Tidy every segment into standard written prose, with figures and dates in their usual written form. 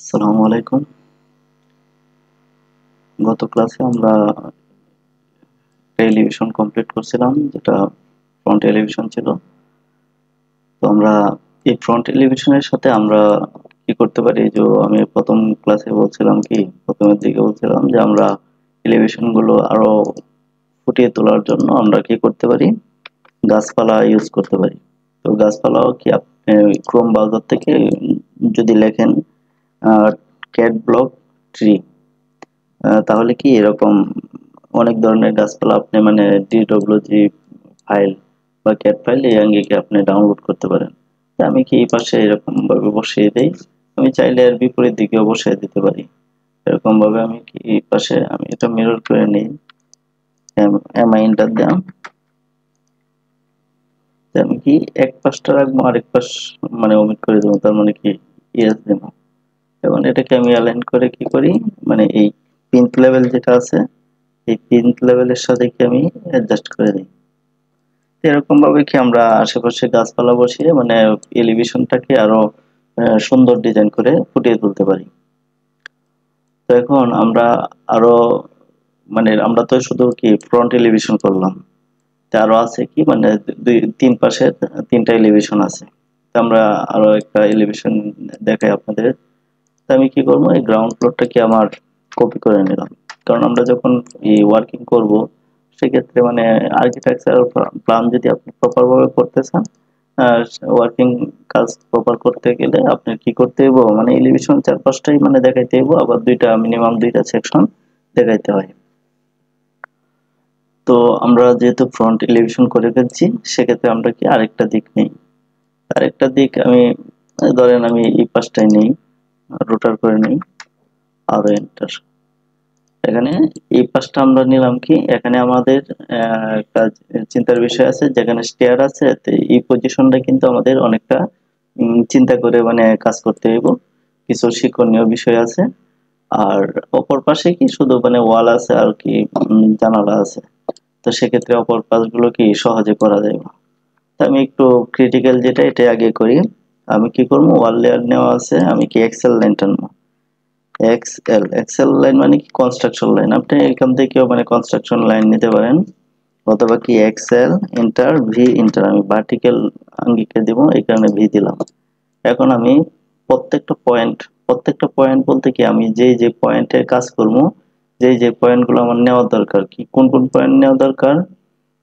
আসসালামু আলাইকুম। গত ক্লাসে আমরা এলিভেশন কমপ্লিট করছিলাম, যেটা ফ্রন্ট এলিভেশন ছিল। তো আমরা এই ফ্রন্ট এলিভেশনের সাথে আমরা কি করতে পারি, যে আমি প্রথম ক্লাসে বলছিলাম, কি প্রথমের দিকে বলছিলাম যে আমরা এলিভেশন গুলো আরো ফুটিয়ে তোলার জন্য আমরা কি করতে পারি, গাছপালা ইউজ করতে পারি। তো গাছপালাও কি আপনি ক্রোম ব্রাউজার থেকে যদি লেখেন ক্যাট ব্লক ট্রি, তাহলে কি এরকম অনেক ধরনের গাছপালা আপনি মানে DWG ফাইল বা ক্যাট ফাইল এই আঙ্গিকে আপনি ডাউনলোড করতে পারেন। তো আমি কি এই পাশে এরকম ভাবে বসিয়ে দেই, আমি চাইলে এর বিপরীত দিকেও বসিয়ে দিতে পারি। এরকম ভাবে আমি কি এই পাশে আমি এটা মিরর করে নিই, এমআই এন্টার দিলাম। তো আমি কি এক পাশটা রাখবো, আরেক পাশ মানে ওমিট করে দেবো, তার মানে কি ইয়েস দেবো। এবং এটাকে আমি অ্যালাইন করে কি করি, মানে এই পিনথ লেভেল যেটা আছে এই পিনথ লেভেলের সাথে কি আমি অ্যাডজাস্ট করে দিই। এরকম ভাবে কি আমরা আশেপাশে গাছপালা বসিয়ে মানে এলিভেশনটাকে আরো সুন্দর ডিজাইন করে ফুটিয়ে তুলতে পারি। তো এখন আমরা আরো মানে আমরা তো শুধু কি ফ্রন্ট এলিভেশন করলাম, তো আরো আছে কি মানে দুই তিন পাশে তিনটা এলিভেশন আছে। তো আমরা আরো একটা এলিভেশন দেখাই আপনাদের। তো আমি কি করবো, এই গ্রাউন্ড ফ্লোরটা কি আমার কপি করে নিলাম, কারণ আমরা যখন এই ওয়ার্কিং করব সেক্ষেত্রে মানে আর্কিটেকচারাল প্ল্যান যদি আপনি প্রপার ভাবে করতে চান, ওয়ার্কিং কাজ প্রপার করতে গেলে আপনার কি করতে হবে, মানে এলিভেশন চার পাঁচটাই মানে দেখাইতে হবে, আবার মিনিমাম দুইটা সেকশন দেখাইতে হয়। তো আমরা যেহেতু ফ্রন্ট এলিভেশন করে ফেলছি, সেক্ষেত্রে আমরা কি আরেকটা দিক নেই। আরেকটা দিক আমি ধরেন আমি এই পাশটাই নেই, রোটার করে নেই, আরো এন্টার। এখানে এই পাশটা আমরা নিলাম কি, এখানে আমাদের একটা চিন্তার বিষয় আছে, যেখানে স্টেয়ার আছে। তো এই পজিশনটা কিন্তু আমাদের অনেকটা চিন্তা করে মানে কাজ করতে হইব, কিছু শিক্ষণীয় বিষয় আছে। আর অপর পাশে কি শুধু মানে ওয়াল আছে আর কি, জানালা আছে। তো সেক্ষেত্রে অপর পাশগুলো কি সহজে করা যায় না। তো আমি একটু ক্রিটিক্যাল যেটা এটা আগে করি। আমি কি করবো, ওয়াল লেয়ার নেওয়া আছে, আমি কি এক্সেল লাইন টানবো। এক্সেল লাইন মানে কি কনস্ট্রাকশন লাইন, আপনি এখান থেকেও মানে কনস্ট্রাকশন লাইন নিতে পারেন। অথবা কি এক্সেল এন্টার ভি এন্টার, আমি ভার্টিক্যাল আঙ্গিকে দিব, এই কারণে ভি দিলাম। এখন আমি প্রত্যেকটা পয়েন্ট বলতে কি আমি যে যে পয়েন্টে কাজ করবো, যে যে পয়েন্ট গুলো আমার নেওয়া দরকার, কি কোন কোন পয়েন্ট নেওয়া দরকার।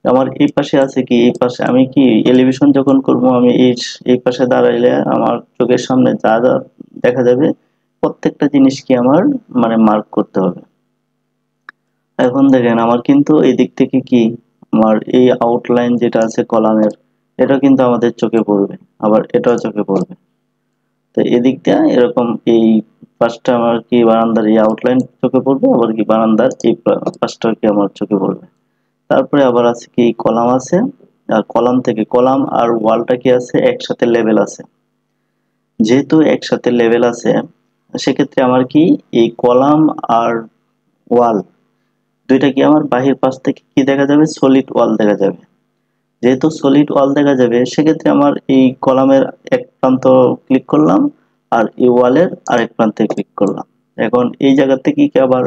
আমার এই পাশে আছে কি, এই পাশে আমি কি এলিভেশন যখন করব, আমি এই পাশে দাঁড়াইলে আমার চোখের সামনে যা যা দেখা যাবে প্রত্যেকটা জিনিস কি আমার মানে মার্ক করতে হবে। এখন দেখেন আমার কিন্তু এই দিক থেকে কি আমার এই আউটলাইন যেটা আছে কলামের, এটা কিন্তু আমাদের চোখে পড়বে, আবার এটাও চোখে পড়বে। তো এদিক দিয়ে এরকম এই পাশটা আমার কি বারান্দার এই আউটলাইন চোখে পড়বে, আবার কি বারান্দার এই পাশটা কি আমার চোখে পড়বে। তারপরে আবার আছে কি কলাম আছে, আর কলাম থেকে কলাম আর ওয়ালটা কি আছে একসাথে লেভেল আছে। যেহেতু একসাথে লেভেল আছে, সেক্ষেত্রে আমার কি এই কলাম আর ওয়াল দুইটা কি আমার বাহির পাশ থেকে কি দেখা যাবে, সলিড ওয়াল দেখা যাবে। যেহেতু সলিড ওয়াল দেখা যাবে, সেক্ষেত্রে আমার এই কলামের এক প্রান্ত ক্লিক করলাম, আর এই ওয়ালের আরেক প্রান্তে ক্লিক করলাম। এখন এই জায়গা থেকে কি আবার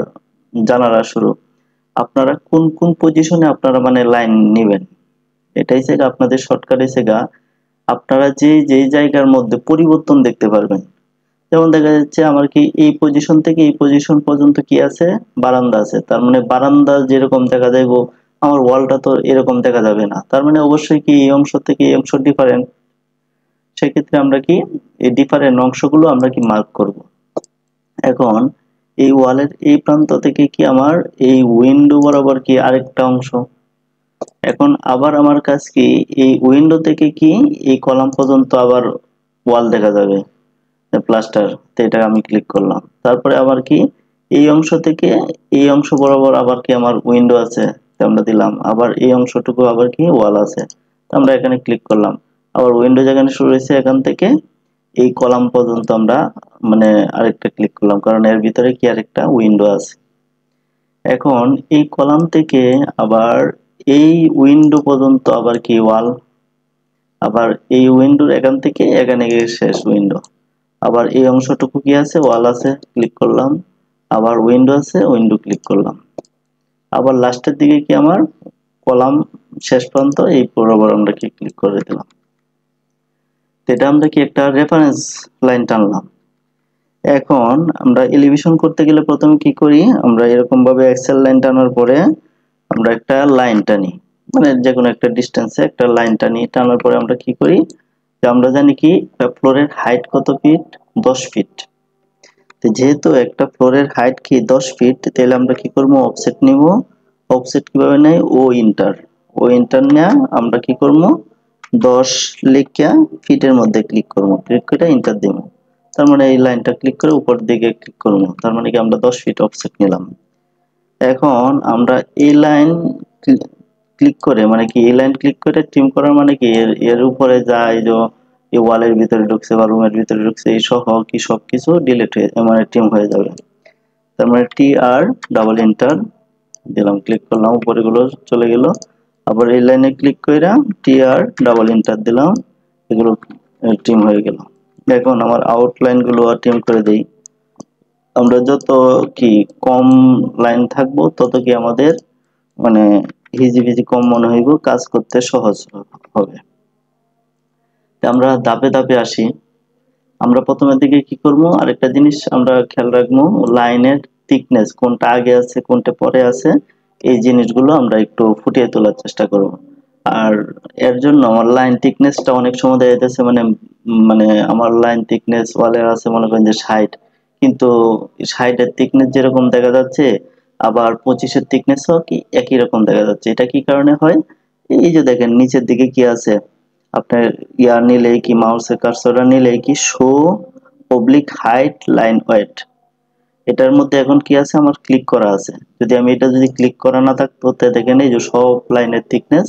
জানালা শুরু, আপনারা কোন কোন পজিশনে আপনারা মানে লাইন নেবেন, এটাই সেগা আপনাদের শর্টকাটে সেগা। আপনারা যে যেই জায়গার মধ্যে পরিবর্তন দেখতে পারবেন, যেমন দেখা যাচ্ছে আমার কি এই পজিশন থেকে এই পজিশন পর্যন্ত কি আছে, বারান্দা আছে, তার মানে বারান্দা যেরকম দেখা যাইবো আমার ওয়ালটা তো এরকম দেখা যাবে না, তার মানে অবশ্যই কি এই অংশ থেকে এই অংশ ডিফারেন্ট। সেক্ষেত্রে আমরা কি এই ডিফারেন্ট অংশগুলো আমরা কি মার্ক করব। এখন এই ওয়ালের এই প্রান্ত থেকে কি আমার এই উইন্ডো বরাবর কি আরেকটা অংশ। এখন আবার আমার কাজ কি এই উইন্ডো থেকে কি এই কলাম পর্যন্ত আবার ওয়াল দেখা যাবে, প্লাস্টার। তো এটা আমি ক্লিক করলাম, তারপরে আবার কি এই অংশ থেকে এই অংশ বরাবর আবার কি আমার উইন্ডো আছে, তো আমরা দিলাম, আবার এই অংশটুকু আবার কি ওয়াল আছে, তো আমরা এখানে ক্লিক করলাম। আবার উইন্ডো যেখানে শুরু হয়েছে এখান থেকে এই কলাম পর্যন্ত আমরা মানে আরেকটা ক্লিক করলাম, কারণ এর ভিতরে কি আরেকটা উইন্ডো আছে। এখন এই কলাম থেকে আবার এই উইন্ডো পর্যন্ত আবার কি ওয়াল, আবার এই উইন্ডোর এখান থেকে এখানে গিয়ে শেষ উইন্ডো। আবার এই অংশটুকু কি আছে, ওয়াল আছে, ক্লিক করলাম। আবার উইন্ডো আছে, উইন্ডো ক্লিক করলাম। আবার লাস্টের দিকে কি আমার কলাম শেষ পর্যন্ত এই বরাবর আমরা কি ক্লিক করে দিলাম। এটা আমরা কি একটা রেফারেন্স লাইন টানলাম। এখন আমরা এলিভেশন করতে গেলে প্রথমে কি করি, আমরা এরকম ভাবে এক্সেল লাইন টানার পরে আমরা একটা লাইন টানি, মানে যে কোনো একটা ডিসটেন্সে একটা লাইন টানি। টানার পরে আমরা কি করি, যে আমরা জানি কি ফ্লোরের হাইট কত ফিট, 10 ফিট। তো যেহেতু একটা ফ্লোরের হাইট কি 10 ফিট, তাহলে আমরা কি করব, অফসেট নিব। অফসেট কিভাবে নেই, ও ইন্টার নিয়ে আমরা কি করব, 10 লিখে ফিটের মধ্যে ক্লিক করব, ক্লিক করে এন্টার দেব। তার মানে এই লাইনটা ক্লিক করে উপর দিকে ক্লিক করব, তার মানে কি আমরা 10 ফিট অফসেট নিলাম। এখন আমরা এই লাইন ক্লিক করে, মানে কি এই লাইন ক্লিক করে ট্রিম করার মানে কি এর উপরে যা এই যে এই ওয়ালের ভিতরে ঢুকছে বা রুমের ভিতরে ঢুকছে এই সহ কি সবকিছু ডিলিট হয়ে, মানে ট্রিম হয়ে যাবে। তার মানে টি আর ডাবল এন্টার দিলাম, ক্লিক করলাম, উপরে গুলো চলে গেল। আবার এই লাইনে ক্লিক কইরা টি আর ডাবল এন্টার দিলাম, এগুলো ট্রিম হয়ে গেল। এখন আমার আউটলাইন গুলো ট্রিম করে দেই। আমরা যত কি কম লাইন থাকবো তত কি আমাদের মানে হিজিবিজি কম মনে হইব, কাজ করতে সহজ হবে। আমরা ধাপে ধাপে আসি। আমরা প্রথমের দিকে কি করব, আরেকটা জিনিস আমরা খেয়াল রাখবো, লাইনের থিকনেস কোনটা আগে আছে কোনটা পরে আছে, এই জিনিসগুলো আমরা একটু ফুটিয়ে তোলার চেষ্টা করব। আর এর জন্য আমার লাইন থিকনেসটা অনেক সময় দেখা যাচ্ছে মানে মানে আমার লাইন থিকনেস ওয়ালের আছে মনে করেন যে 60, কিন্তু 60 এর থিকনেস যেরকম দেখা যাচ্ছে আবার 25 এর থিকনেসও কি একই রকম দেখা যাচ্ছে। এটা কি কারণে হয়, এই যে দেখেন নিচের দিকে কি আছে, আপনার ইয়া নিলে কি মাউসের কার্সরটা নিলে কি show public height line wait, এটার মধ্যে এখন কি আছে, আমার ক্লিক করা আছে। যদি আমি এটা যদি ক্লিক করা না থাকতো তাহলে দেখেন এই যে সব লাইনের থিকনেস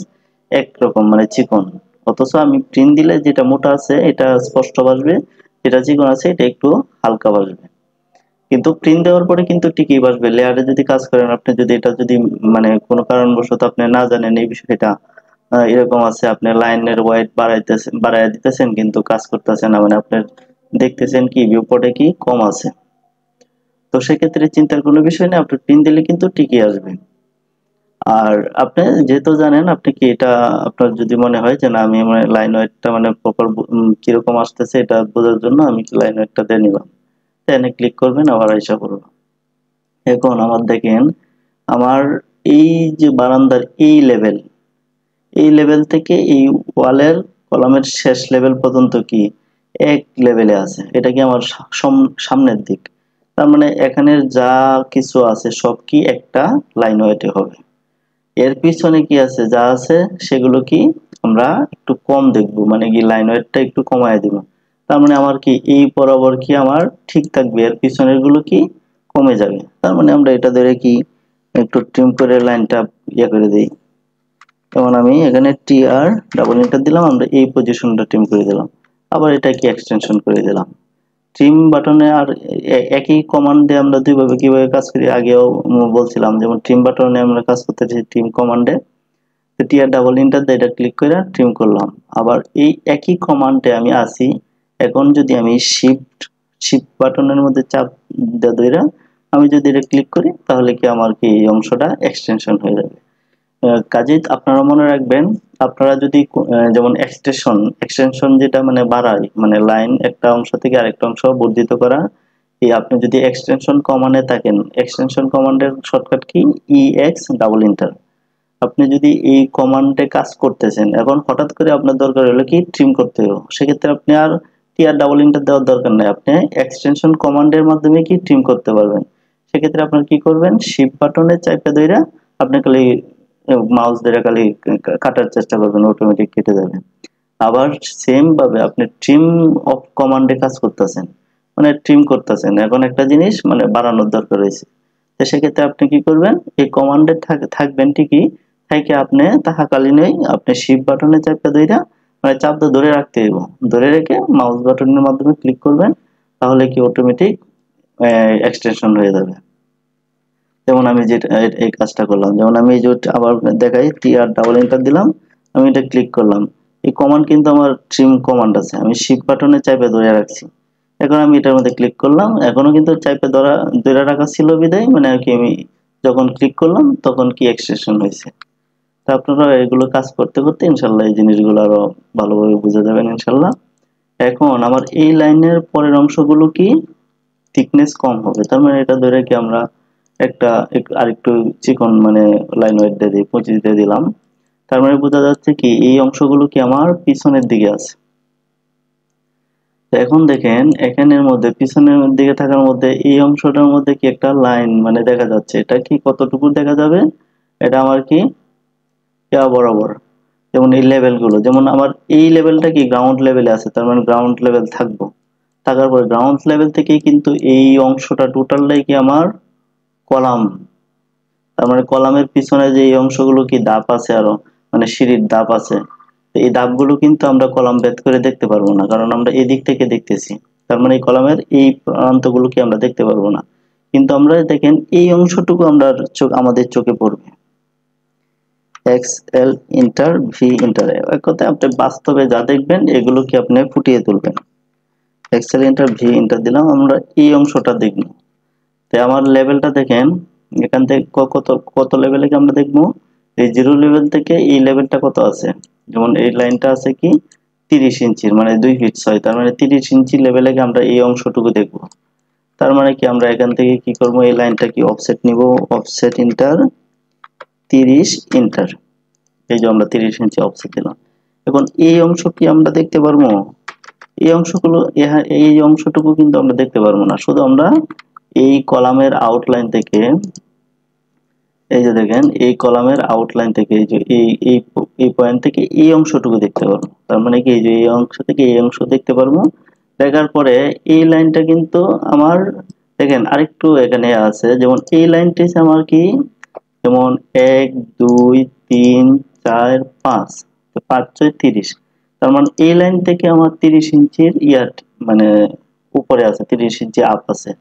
একরকম মানে চিকন, অথচ আমি প্রিন্ট দিলে যেটা মোটা আছে এটা স্পষ্ট ভাসবে, যেটা চিকন আছে এটা একটু হালকা ভাসবে। কিন্তু প্রিন্ট দেওয়ার পরে কিন্তু ঠিকই ভাসবে। লেয়ারে যদি কাজ করেন আপনি, যদি এটা যদি মানে কোনো কারণবশত আপনি না জানেন এই বিষয়টা, এরকম আছে আপনি লাইনের ওয়েট বাড়ায় দিতেছেন কিন্তু কাজ করতেছে না, মানে আপনি দেখতেছেন কি ভিউপোর্টে কি কম আছে, তো সেক্ষেত্রে চিন্তার কোনো বিষয় নেই, আপনি পিন দিলে কিন্তু ঠিকই আসবে। আর আপনি যেহেতু জানেন, আপনি কি এটা আপনার যদি মনে হয় যে না আমি মানে লাইন ওয়েটটা মানে প্রপার কিরকম আসতেছে এটা বোঝার জন্য আমি লাইন ওয়েটটা দিয়ে নিলাম, এখানে ক্লিক করবেন, আবার আইসা করবেন। এখন আমার দেখেন আমার এই যে বারান্দার এই লেভেল থেকে এই ওয়ালের কলামের শেষ লেভেল পর্যন্ত কি এক লেভেলে আছে, এটা কি আমার সামনের দিক। তার মানে এখানের যা কিছু আছে সব কি একটা লাইন ওয়েটে হবে। এর পিছনে কি আছে যা আছে সেগুলো কি আমরা একটু কম দেখবো, মানে কি লাইন ওয়েটটা একটু কমায় দিব। তার মানে আমার কি এই বরাবর কি আমার ঠিক থাকবে, এর পিছনের গুলো কি কমে যাবে। তার মানে আমরা এটা ধরে কি একটু ট্রিম করে লাইনটা ইয়ে করে দেই। যেমন আমি এখানে টি আর ডাবল এন্টার দিলাম, আমরা এই পজিশনটা ট্রিম করে দিলাম। আবার এটা কি এক্সটেনশন করে দিলাম। ট্রিম বাটনে আর একই কমান্ড দিয়ে আমরা দুইভাবে কিভাবে কাজ করি আগেও বলছিলাম, যেমন ট্রিম বাটনে আমরা কাজ করতেছি ট্রিম কমান্ডে, টি আর ডাবল এন্টার দিয়ে এটা ক্লিক করে ট্রিম করলাম। আবার এই একই কমান্ডে আমি আসি, এখন যদি আমি শিফট বাটনের মধ্যে চাপ ধরে আমি যদি এটা ক্লিক করি তাহলে কি আমার কি এই অংশটা এক্সটেনশন হয়ে যাবে। কাজেই আপনারা মনে রাখবেন, আপনারা যদি যেমন এক্সটেনশন যেটা মানে বাড়ায়, মানে লাইন একটা অংশ থেকে আরেকটা অংশ বর্ধিত করা, এই আপনি যদি এক্সটেনশন কমান্ডে থাকেন, এক্সটেনশন কমান্ডের shortcut key EX double enter. আপনি যদি এই কমান্ডে কাজ করতেছেন, এখন হঠাৎ করে আপনার দরকার হলো কি ট্রিম করতে হবে, সেক্ষেত্রে আপনি আর টি আর ডাবল এন্টার দেওয়ার দরকার নাই, আপনি এক্সটেনশন কমান্ডের মাধ্যমে কি ট্রিম করতে পারবেন। সেক্ষেত্রে আপনার কি করবেন, শিফট বাটনে চাপে ধরে আপনি খালি মাউস ধরে খালি কাটার চেষ্টা করবেন, অটোমেটিক কেটে যাবে। আবার সেম ভাবে আপনি ট্রিম অফ কমান্ডে কাজ করতেছেন, মানে ট্রিম করতেছেন, এখন একটা জিনিস মানে বাড়ানোর দরকার রয়েছে, তো সেক্ষেত্রে আপনি কি করবেন, এই কমান্ডে থাকবেন ঠিকই, থেকে আপনি থাকাকালীনই আপনি শিফট বাটনে চাপে ধরে মানে চাপটা ধরে রাখতে হইব, ধরে রেখে মাউস বাটনের মাধ্যমে ক্লিক করবেন, তাহলে কি অটোমেটিক এক্সটেনশন হয়ে যাবে। যেমন আমি যেটা এই কাজটা করলাম, যেমন আমি এই যে আবার দেখাই টি আর ডাবল এন্টার দিলাম, আমি এটা ক্লিক করলাম, এই কমান্ড কিন্তু আমার ট্রিম কমান্ড আছে, আমি শিফট বাটনে চাপে ধরে রাখছি, এখন আমি এটার মধ্যে ক্লিক করলাম, এখনো কিন্তু চাপে ধরা ধরে রাখা ছিল বিদায় মানে আর কি আমি যখন ক্লিক করলাম তখন কি এক্সটেনশন হয়েছে। তো আপনারা এগুলো কাজ করতে করতে ইনশাল্লাহ এই জিনিসগুলো আরো ভালোভাবে বুঝে যাবেন ইনশাল্লাহ। এখন আমার এই লাইনের পরের অংশগুলো কি থিকনেস কম হবে, তার মানে এটা ধরে কি আমরা একটা আরেকটু চিকন মানে লাইন ওয়েট দিয়ে দিই, 25 দিয়ে দিলাম। তার মানে বোঝা যাচ্ছে কি এই অংশগুলো কি আমার পিছনের দিকে আছে। তো এখন দেখেন এখানের মধ্যে পিছনের দিকে থাকার মধ্যে এই অংশটার মধ্যে কি একটা লাইন মানে দেখা যাচ্ছে, এটা কি কতটুকু দেখা যাবে, এটা আমার কি বরাবর। যেমন এই লেভেল গুলো, যেমন আমার এই লেভেলটা কি গ্রাউন্ড লেভেলে আছে, তার মানে গ্রাউন্ড লেভেল থাকবো, থাকার পরে গ্রাউন্ড লেভেল থেকে কিন্তু এই অংশটা টোটালটাই কি আমার কলাম। তার মানে কলামের পিছনে যে এই অংশগুলো কি ধাপ আছে আরো, মানে সিঁড়ির ধাপ আছে, তো এই ধাপগুলো কিন্তু আমরা কলাম ভেদ করে দেখতে পারবো না, কারণ আমরা এই দিক থেকে দেখতেছি। তার মানে এই কলামের এই প্রান্তগুলো কি আমরা দেখতে পারবো না, কিন্তু আমরা দেখেন এই অংশটুকু আমরা আমাদের চোখে পড়বে। X L inter V inter, এক কথায় আপনি বাস্তবে যা দেখবেন এগুলো কি আপনি ফুটিয়ে তুলবেন। X L inter V inter দিলাম, আমরা এই অংশটা দেখবো। তাই আমার লেভেলটা দেখেন, এখান থেকে কত কত লেভেলে কি আমরা দেখবো, এই 0 লেভেল থেকে এই লেভেলটা কত আছে, যেমন এই লাইনটা আছে কি 30 ইঞ্চির মানে 2 ফিট 6, তার মানে 30 ইঞ্চি লেভেলে কি আমরা এই অংশটুকু দেখবো। তার মানে কি আমরা এখান থেকে কি করবো, এই লাইনটা কি অফসেট নিব, অফসেট ইন্টার 30 ইন্টার, এই যে আমরা 30 ইঞ্চি অফসেট দিলাম। এখন এই অংশ কি আমরা দেখতে পারবো, এই অংশগুলো এই অংশটুকু কিন্তু আমরা দেখতে পারবো না, শুধু আমরা এই কলামের আউটলাইন থেকে, এই যে দেখেন এই কলামের আউটলাইন থেকে এই যে এই পয়েন্ট থেকে এই অংশটুকু দেখতে পারবো। তার মানে কি এই যে এই অংশ থেকে এই অংশ দেখতে পারবো। দেখার পরে এই লাইনটা কিন্তু আমার দেখেন আরেকটু এখানে আছে, যেমন এই লাইনটি আমার কি, যেমন 1 2 3 4 5, তো 5 6 30, তার মানে এই লাইন থেকে আমার 30 ইঞ্চির মানে উপরে আছে, 30 ইঞ্চি আপ আছে।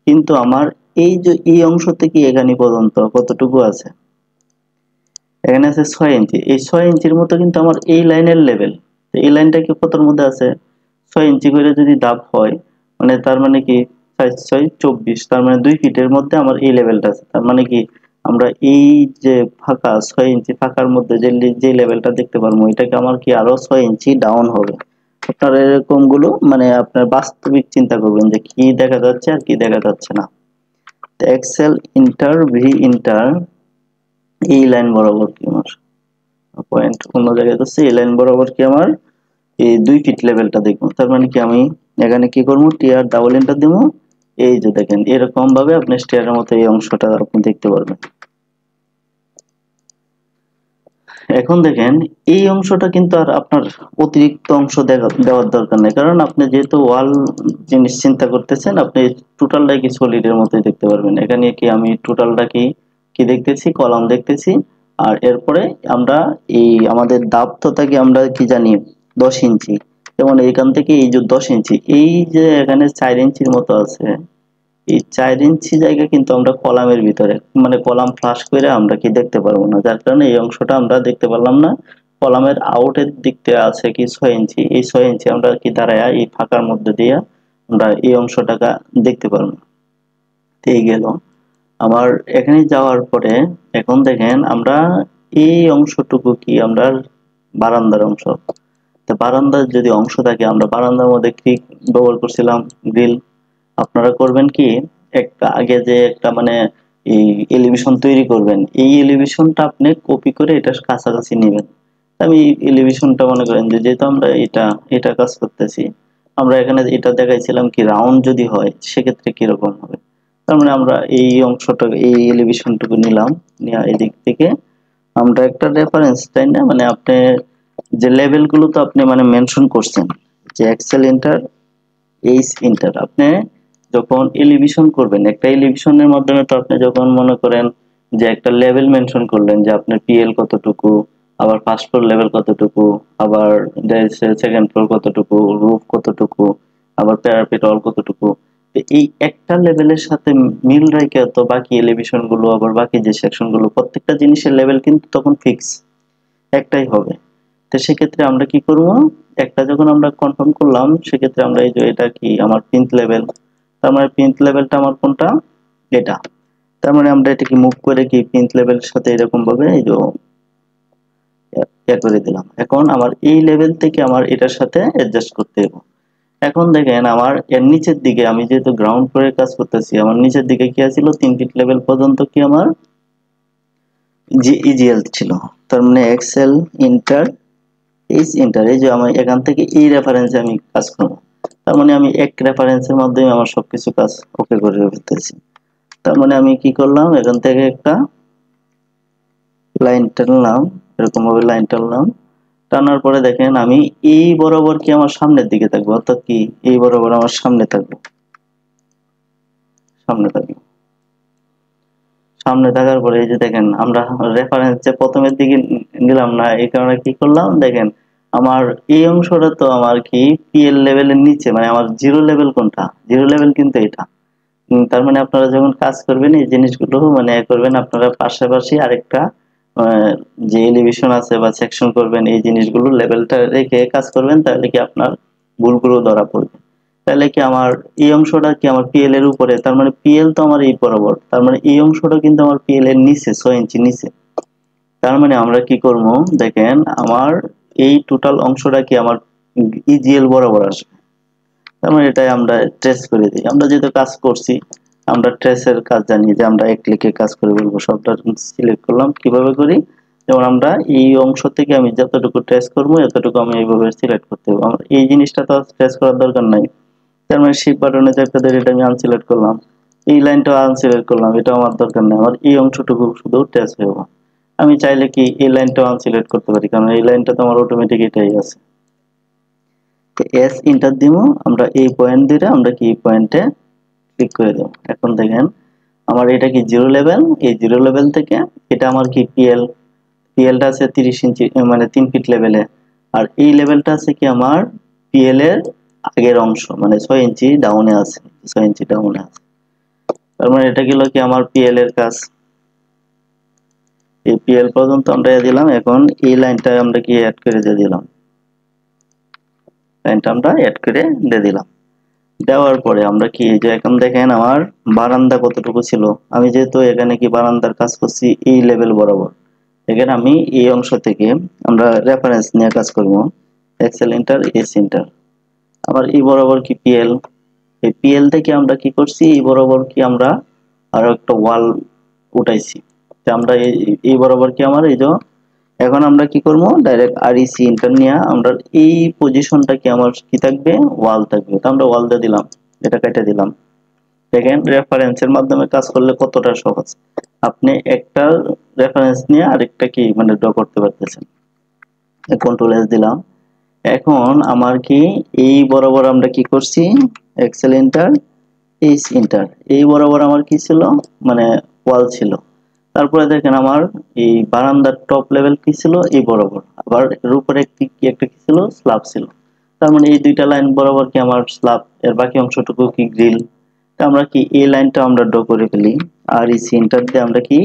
কিন্তু আমার এই যে এই অংশ থেকে এখানে পর্যন্ত কতটুকু আছে, এখানে আছে 6 ইঞ্চি, এই 6 ইঞ্চির মতো কিন্তু আমার এই লাইনের লেভেল। এই লাইনটা কি কতর মধ্যে আছে, 6 ইঞ্চি করে যদি ধাপ হয় মানে তার মানে কি 4 6 24, তার মানে 2 ফিটের মধ্যে আমার এই লেভেলটা আছে। তার মানে কি আমরা এই যে ফাঁকা 6 ইঞ্চি ফাঁকার মধ্যে যে লেভেলটা দেখতে পারবো, এটাকে আমার কি আরো 6 ইঞ্চি ডাউন হবে। আপনারা এরকম গুলো মানে আপনার বাস্তবিক চিন্তা করবেন যে কি দেখা যাচ্ছে আর কি দেখা যাচ্ছে না। এক্সেল ইন্টার ভি ইন্টার এই লাইন বরাবর কি আমার পয়েন্ট অন্য জায়গায় যাচ্ছে, এই লাইন বরাবর কি আমার এই 2 ফিট লেভেলটা দেখবো। তার মানে কি আমি এখানে কি করবো, টিআর ডাবল এন্টার দিব, এই যে দেখেন এরকম ভাবে আপনি স্টেয়ারের মতো এই অংশটা আপনি দেখতে পারবেন। এখন দেখেন এই অংশটা কিন্তু আর আপনার অতিরিক্ত অংশ দেওয়ার দরকার নেই, কারণ আপনি যেহেতু ওয়াল জিনিস চিন্তা করতেছেন, আপনি টোটালটা কি সলিডের মতোই দেখতে পারবেন। এখানে কি আমি টোটালটা কি কি দেখতেছি, কলাম দেখতেছি। আর এরপরে আমরা এই আমাদের দাপ্তটা কি আমরা কি জানি 10 ইঞ্চি, যেমন এইখান থেকে এই যে 10 ইঞ্চি, এই যে এখানে 4 ইঞ্চির মতো আছে, এই 4 ইঞ্চি জায়গা কিন্তু আমরা কলামের ভিতরে মানে কলাম ফ্লাশ করে আমরা কি দেখতে পারবো না, যার কারণে এই অংশটা আমরা দেখতে পারলাম না। কলামের আউটের দিক থেকে আছে কি 6 ইঞ্চি, এই 6 ইঞ্চি আমরা কি দাঁড়ায় এই ফাঁকার মধ্যে দিয়ে আমরা এই অংশটাকে দেখতে পারবো। এই গেল আমার এখানে যাওয়ার পরে। এখন দেখেন আমরা এই অংশটুকু কি আমরা বারান্দার অংশ, তো বারান্দার যদি অংশ থাকে আমরা বারান্দার মধ্যে কি ব্যবহার করছিলাম, গ্রিল। আপনারা করবেন কি একটা আগে যে একটা মানে এই এলিভেশন তৈরি করবেন, এই এলিভেশনটা আপনি কপি করে এটার কাছাকাছি নেবেন। আমি এলিভেশনটা মনে করেন যে যেহেতু আমরা এটা কাজ করতেছি, আমরা এখানে এটা দেখাইছিলাম কি রাউন্ড যদি হয় সেক্ষেত্রে কিরকম হবে। তার মানে আমরা এই অংশটা এই এলিভেশনটুকু নিলাম, নিয়ে এদিক থেকে আমরা একটা রেফারেন্স তাই না, মানে আপনি যে লেভেল গুলো তো আপনি মানে মেনশন করছেন যে এক্সেল ইন্টার এইচ ইন্টার, আপনি যখন এলিভেশন করবেন একটা এলিভেশনের মাধ্যমে, তো আপনি যখন মনে করেন যে একটা লেভেল মেনশন করলেন যে আপনার পিএল কতটুকু, আবার ফার্স্ট ফ্লোর লেভেল কতটুকু, আবার সেকেন্ড ফ্লোর কতটুকু, রুফ কতটুকু, আবার প্যারাপেট অল কতটুকু, তো এই একটা লেভেলের সাথে মিল রেখে তো বাকি এলিভেশন গুলো আবার বাকি যে সেকশন গুলো প্রত্যেকটা জিনিসের লেভেল কিন্তু তখন ফিক্স একটাই হবে। তো সেক্ষেত্রে আমরা কি করব, একটা যখন আমরা কনফার্ম করলাম সেক্ষেত্রে আমরা এই যে এটা কি আমার পিনথ লেভেল, তার মানে পিনথ লেভেলটা আমার কোনটা, এটা। তার মানে আমরা এটাকে মুভ করে কি পিনথ লেভেলের সাথে এরকম ভাবে এই যে করে দিলাম। এখন আমার এই লেভেল থেকে আমার এটার সাথে অ্যাডজাস্ট করতে হবে। এখন দেখেন আমার এর নিচের দিকে আমি যেহেতু গ্রাউন্ড ফ্লোরে কাজ করতেছি, আমার নিচের দিকে কি ছিল 3 ফিট লেভেল পর্যন্ত কি আমার ইজিএল ছিল। তার মানে এক্সেল ইন্টার এইচ ইন্টার, এই যে আমি এখান থেকে এই রেফারেন্সে আমি কাজ করব। তার মানে আমি এক রেফারেন্সের মাধ্যমে আমার সবকিছু কাজ ওকে করে ফেলতেছি। তার মানে আমি কি করলাম, এখান থেকে একটা লাইন টানলাম, এরকম ভাবে লাইন টানলাম। টানার পরে দেখেন আমি এই বরাবর কি আমার সামনের দিকে থাকবো, অর্থাৎ কি এই বরাবর আমার সামনে থাকবো, সামনে থাকবো। সামনে থাকার পরে এই যে দেখেন আমরা রেফারেন্স যে প্রথমের দিকে নিলাম না, এই কারণে কি করলাম, দেখেন আমার এই অংশটা তো আমার কি পিএল লেভেলের নিচে, মানে আমার জিরো লেভেল কোনটা, জিরো লেভেল কিন্তু এটা। তার মানে আপনারা যখন কাজ করবেন এই জিনিসগুলো মানে করবেন, আপনারা পাশাপাশি আরেকটা যে এলিভেশন আছে বা সেকশন করবেন, এই জিনিসগুলো লেভেলটা রেখে কাজ করবেন, তাহলে কি আপনার ভুলগুলো ধরা পড়বে। তাহলে কি আমার এই অংশটা কি আমার পিএল এর উপরে, তার মানে পিএল তো আমার এই বরাবর, তার মানে এই অংশটা কিন্তু আমার পিএল এর নিচে 6 ইঞ্চি নিচে। তার মানে আমরা কি করব, দেখেন আমার এই টোটাল অংশটা কি আমার ইজিএল বরাবর আসবে। তার মানে এটাই আমরা ট্রেস করে দিই। আমরা যেহেতু কাজ করছি আমরা ট্রেসের কাজ জানি যে আমরা এক ক্লিকে কাজ করে বলবো। সবটা সিলেক্ট করলাম, কিভাবে করি, যেমন আমরা এই অংশ থেকে আমি যতটুকু ট্রেস করবো এতটুকু আমি এইভাবে সিলেক্ট করতে হবে। আমার এই জিনিসটা তো ট্রেস করার দরকার নাই, তার মানে শিফট বাটনে চেপে ধরে এটা আমি আনসিলেক্ট করলাম, এই লাইনটা আনসিলেক্ট করলাম, এটা আমার দরকার নেই, আমার এই অংশটুকু শুধু ট্রেস হইব। আমি চাইলে কি এই লাইনটাও আনসিলেক্ট করতে পারি, কারণ এই লাইনটা তো আমার অটোমেটিক এটাই আছে। এস ইন্টার দিব, আমরা এই পয়েন্ট দিয়ে আমরা কি পয়েন্টে ক্লিক করে দেব। এখন দেখেন আমার এটা কি জিরো লেভেল, এই জিরো লেভেল থেকে এটা আমার কি পিএল, পিএলটা আছে 30 ইঞ্চি মানে 3 ফিট লেভেলে, আর এই লেভেলটা আছে কি আমার পিএল এর আগের অংশ, মানে 6 ইঞ্চি ডাউনে আছে, 6 ইঞ্চি ডাউনে আছে। তার মানে এটা গেল কি আমার পিএল এর কাজ। এই পিএল পর্যন্ত আমরা দিলাম। এখন এই লাইনটা আমরা কি অ্যাড করে দিয়ে দিলাম, লাইনটা আমরা অ্যাড করে দিয়ে দিলাম। দেওয়ার পরে আমরা কি যে এখন দেখেন আমার বারান্দা কতটুকু ছিল, আমি যেহেতু এখানে কি বারান্দার কাজ করছি এই লেভেল বরাবর, এখানে আমি এই অংশ থেকে আমরা রেফারেন্স নিয়ে কাজ করব, এক্সেল ইন্টার এস ইন্টার। আবার এই বরাবর কি পিএল, এই পিএল থেকে আমরা কি করছি এই বরাবর কি আমরা আরো একটা ওয়াল উঠাইছি। তো আমরা এই বরাবর কি আমার এই যে এখন আমরা কি করব, ডাইরেক্ট আরইসি ইন্টার নিয়ে আমরা এই পজিশনটা কি আমার কি থাকবে, ওয়াল থাকবে। তো আমরা ওয়াল দিয়ে দিলাম, এটা কেটে দিলাম। দেখেন রেফারেন্সের মাধ্যমে কাজ করলে কতটা সহজ, আপনি একটা রেফারেন্স নিয়ে আরেকটা কি মানে ড্র করতে পারতেছেন। কন্ট্রোল এস দিলাম। এখন আমার কি এই বরাবর আমরা কি করছি, এক্সেল ইন্টার এইচ ইন্টার, এই বরাবর আমার কি ছিল মানে ওয়াল ছিল। তারপরে দেখেন আমার এই বারান্দার টপ লেভেল কি ছিল এই বরাবর, আবার এর উপরে একটা কি ছিল স্ল্যাব ছিল। তার মানে এই দুইটা লাইন বরাবর কি আমার স্ল্যাব, এর বাকি অংশটুকু কি গ্রিল। আমরা কি এই লাইনটা আমরা ড্র করে ফেলি, আর এই সেন্টার দিয়ে আমরা কি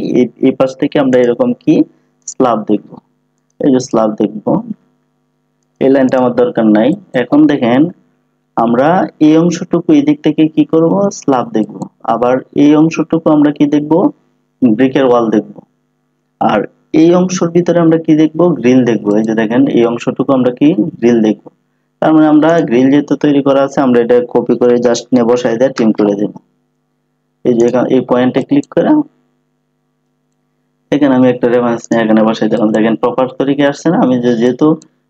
এই পাশ থেকে আমরা এরকম কি স্ল্যাব দেখব, এই যে স্ল্যাব দেখব। এই লাইনটা আমার দরকার নাই। এখন দেখেন আমরা এই অংশটুকু এই দিক থেকে কি করব, স্ল্যাব দেখব। আবার এই অংশটুকু আমরা কি দেখব, ব্রিকের ওয়াল দেখব। আর এই অংশের ভিতরে আমরা কি দেখব, গ্রিল দেখব। এই যে দেখেন এই অংশটুকু আমরা কি গ্রিল দেখব। তার মানে আমরা গ্রিল যেহেতু তৈরি করা আছে আমরা এটা কপি করে জাস্ট নিয়ে বসাই দিয়ে ট্রিম করে দেব। এই যে এই পয়েন্টে ক্লিক করে এখানে আমি একটা রেফারেন্স নিয়ে এখানে বসাই দিলাম। দেখেন প্রপার তরিকে আসছে না, আমি যেহেতু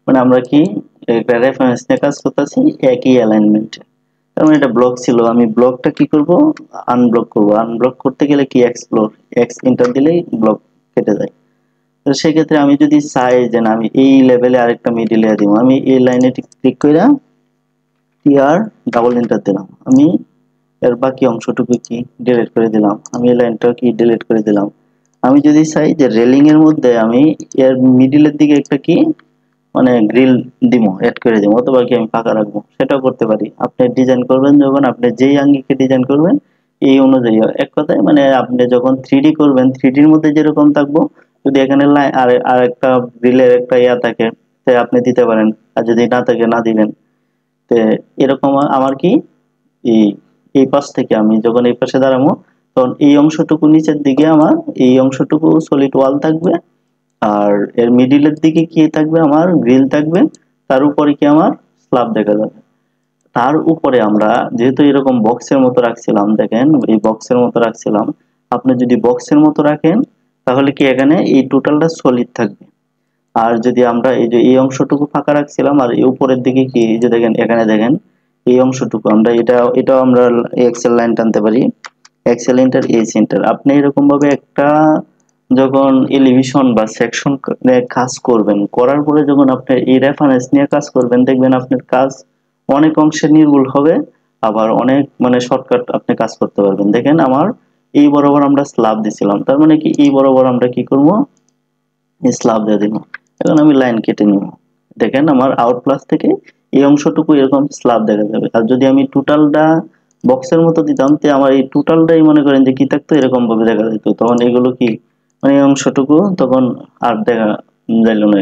মানে আমরা কি একটা রেফারেন্স নিয়ে কাজ করতেছি একই অ্যালাইনমেন্টে। তার মানে এটা ব্লক ছিল, আমি ব্লকটা কি করব, আনব্লক করব। আনব্লক করতে গেলে কি এক্সপ্লোর এক্স ইন্টার দিলেই ব্লক কেটে যায়। তো সেক্ষেত্রে আমি যদি চাই যে না আমি এই লেভেলে আরেকটা মিডিল লেয়ার দিব, আমি এই লাইনে ক্লিক করে টিআর ডাবল এন্টার দিলাম, আমি এর বাকি অংশটুকু কি ডিলিট করে দিলাম, আমি এই লাইনটা কি ডিলিট করে দিলাম। আমি যদি চাই যে রেলিং এর মধ্যে আমি এর মিডিলের দিকে একটা কি মানে গ্রিল দিমো এড করে দিমো, অথবা কি আমি ফাঁকা রাখবো, সেটাও করতে পারি। আপনি ডিজাইন করবেন যখন আপনি যেই আঙ্গিকে ডিজাইন করবেন এই অনুযায়ী, এক কথায় মানে আপনি যখন 3D করবেন 3D এর মধ্যে যেরকম থাকবো, যদি এখানে আর একটা গ্রিলের একটা ইয়া থাকে তে আপনি দিতে পারেন, আর যদি না থাকে না দিবেন। তে এরকম আমার কি এই এই পাশ থেকে আমি যখন এই পাশে দাঁড়াবো, তখন এই অংশটুকু নিচের দিকে আমার এই অংশটুকু সলিড ওয়াল থাকবে, আর এর মিডিলের দিকে কি থাকবে, আমার গ্রিল থাকবে, তার উপরে কি আমার স্ল্যাব দেখা যাবে। তার উপরে আমরা যেহেতু এরকম বক্সের মতো রাখছিলাম, দেখেন এই বক্সের মতো রাখছিলাম, আপনি যদি বক্সের মতো রাখেন তাহলে কি এখানে এই টোটালটা সলিড থাকবে। আর যদি আমরা এই যে এই অংশটুকু ফাঁকা রাখছিলাম, আর এই উপরের দিকে কি এই যে দেখেন এখানে দেখেন এই অংশটুকু আমরা এটাও আমরা এক্সেল লাইন টানতে পারি, এক্সেল ইন্টার এই সেন্টার। আপনি এরকম ভাবে একটা যখন এলিভেশন বা সেকশন কাজ করবেন, করার পরে যখন আপনি এই রেফারেন্স নিয়ে কাজ করবেন, দেখবেন আপনার কাজ অনেক অংশে নির্ভুল হবে, আবার অনেক মানে শর্টকাট আপনি কাজ করতে পারবেন। দেখেন আমার এই বরাবর আমরা স্ল্যাব দিছিলাম, তার মানে কি এই বরাবর আমরা কি করব, স্ল্যাব দিয়ে দিব। এখন আমি লাইন কেটে নিব, দেখেন আমার আউট প্লাস থেকে এই অংশটুকু এরকম স্ল্যাব দেখা যাবে। আর যদি আমি টোটালটা বক্সের মতো দিতাম, তে আমার এই টোটালটাই মনে করেন যে কি থাকতো, এরকম ভাবে দেখা যেত। তখন এগুলো কি মানে এই অংশটুকু তখন আর দেখা যাইল না।